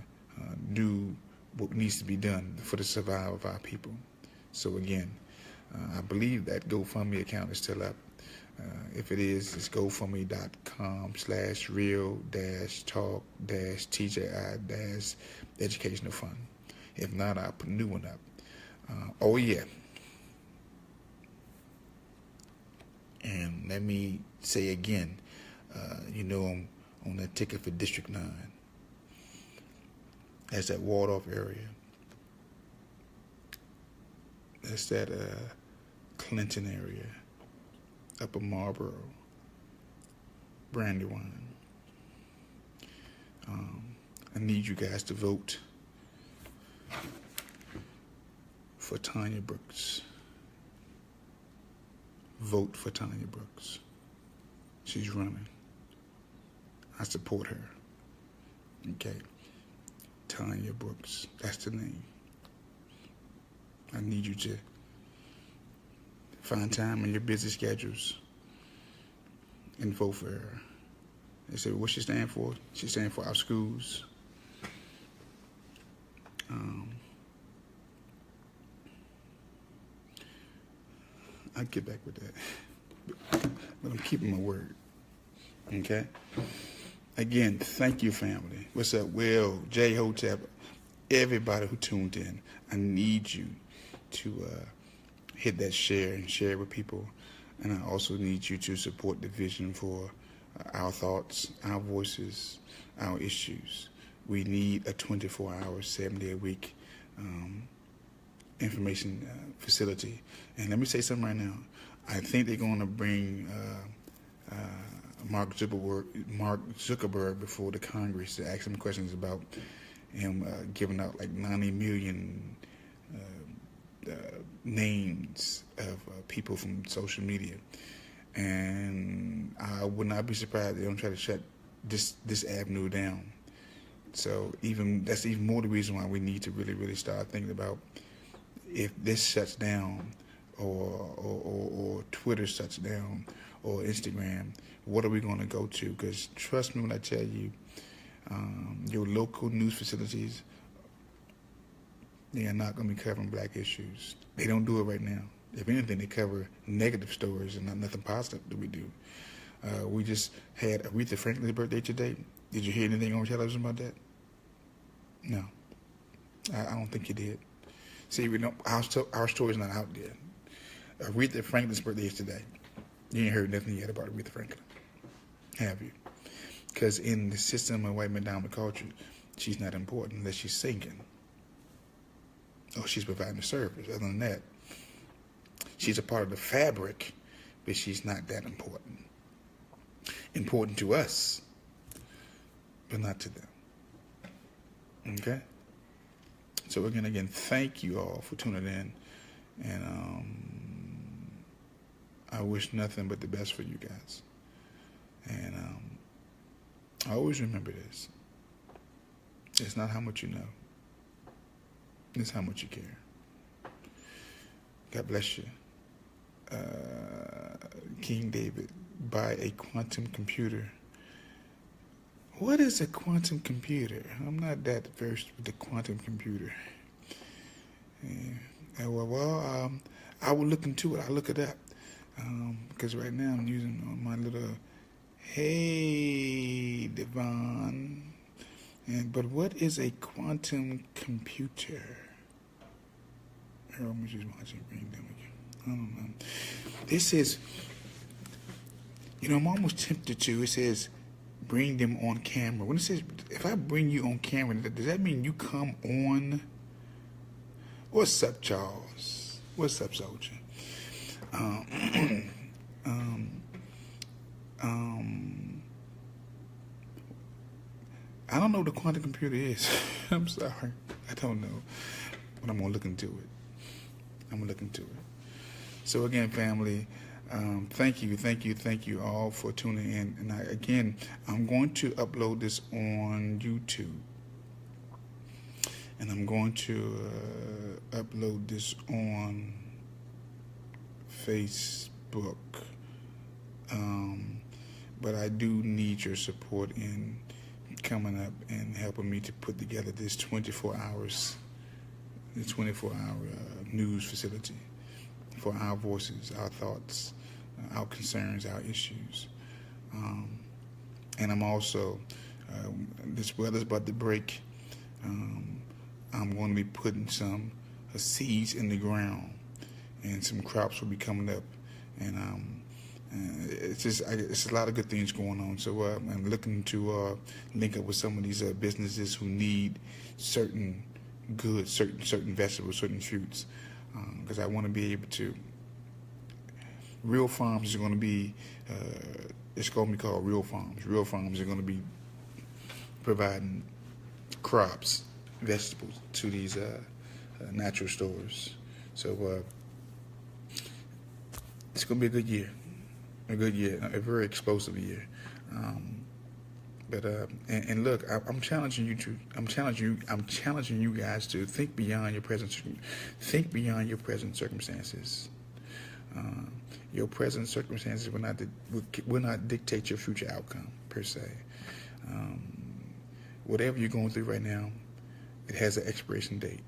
do what needs to be done for the survival of our people. So again, I believe that GoFundMe account is still up. If it is, it's gofundme.com/real-talk-TJI-educational fund. If not, I'll put a new one up. Oh yeah. And let me say again, on that ticket for District 9, that's that Waldorf area. That's that Clinton area, Upper Marlboro, Brandywine. I need you guys to vote for Tanya Brooks. Vote for Tanya Brooks. She's running. I support her. Okay. Tanya Brooks. That's the name. I need you to find time in your busy schedules and vote for her. They say, what she stand for? She stand for our schools. I'll get back with that. But I'm keeping my word. Okay? Again, thank you, family. What's up, Will, J. Hotep, everybody who tuned in. I need you to hit that share and share with people. And I also need you to support the vision for our thoughts, our voices, our issues. We need a 24-hour, 7-day-a-week information facility. And let me say something right now. I think they're going to bring Mark Zuckerberg before the Congress to ask him questions about him giving out like 90 million names of people from social media. And I would not be surprised if they don't try to shut this avenue down. So that's even more the reason why we need to really, really start thinking about if this shuts down, or Twitter shuts down, or Instagram, what are we going to go to? Because trust me when I tell you, your local news facilities, they are not going to be covering black issues. They don't do it right now. If anything, they cover negative stories and not nothing positive that we do. We just had Aretha Franklin's birthday today. Did you hear anything on television about that? No. I don't think you did. See, we don't, our story's not out there. Aretha Franklin's birthday is today. You ain't heard nothing yet about Aretha Franklin, have you? Because in the system of white endowment culture, she's not important unless she's singing. Or she's providing a service. Other than that, she's a part of the fabric, but she's not that important. Important to us, but not to them. Okay? So again, thank you all for tuning in. And I wish nothing but the best for you guys. And I always remember this. It's not how much you know. It's how much you care. God bless you. King David, buy a quantum computer. What is a quantum computer? I'm not that versed with the quantum computer. I will look into it. I'll look it up. Because right now I'm using my little, hey, Devon. But what is a quantum computer? I'm just watching Bring Them again. I don't know. This is, I'm almost tempted to. It says, bring them on camera. When it says, if I bring you on camera, does that mean you come on? What's up, Charles? What's up, Soldier? I don't know what a quantum computer is. I'm sorry. I don't know. But I'm going to look into it. So again, family, thank you all for tuning in. And I'm going to upload this on YouTube. And I'm going to upload this on Facebook. But I do need your support in coming up and helping me to put together this 24-hour news facility for our voices, our thoughts, our concerns, our issues. And I'm also, this weather's about to break. I'm going to be putting some seeds in the ground, and some crops will be coming up. And it's a lot of good things going on. So I'm looking to link up with some of these businesses who need certain goods, certain vegetables, certain fruits, because I want to be able to. Real farms are going to be. It's going to be called Real Farms. Real farms are going to be providing crops, vegetables to these natural stores. So it's going to be a good year, a very explosive year. But look, I'm challenging you guys to think beyond your present circumstances. Your present circumstances will not dictate your future outcome per se. Whatever you're going through right now, it has an expiration date.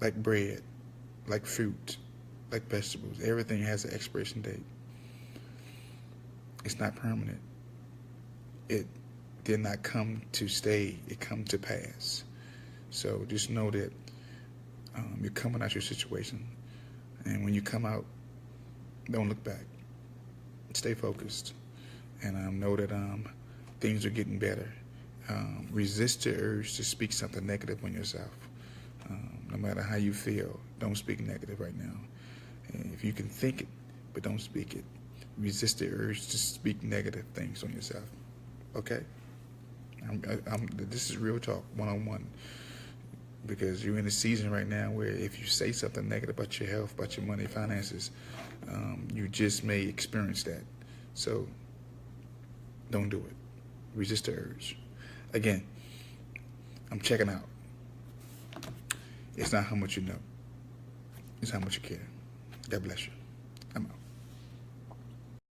Like bread, like fruit, like vegetables, everything has an expiration date. It's not permanent. It did not come to stay. It come to pass. So just know that you're coming out your situation, and when you come out, don't look back. Stay focused, and know that things are getting better. Resist the urge to speak something negative on yourself. No matter how you feel, don't speak negative right now. And if you can think it, but don't speak it. Resist the urge to speak negative things on yourself. Okay? This is real talk, one-on-one. Because you're in a season right now where if you say something negative about your health, about your money, finances, you just may experience that. So don't do it. Resist the urge. Again, I'm checking out. It's not how much you know. It's how much you care. God bless you.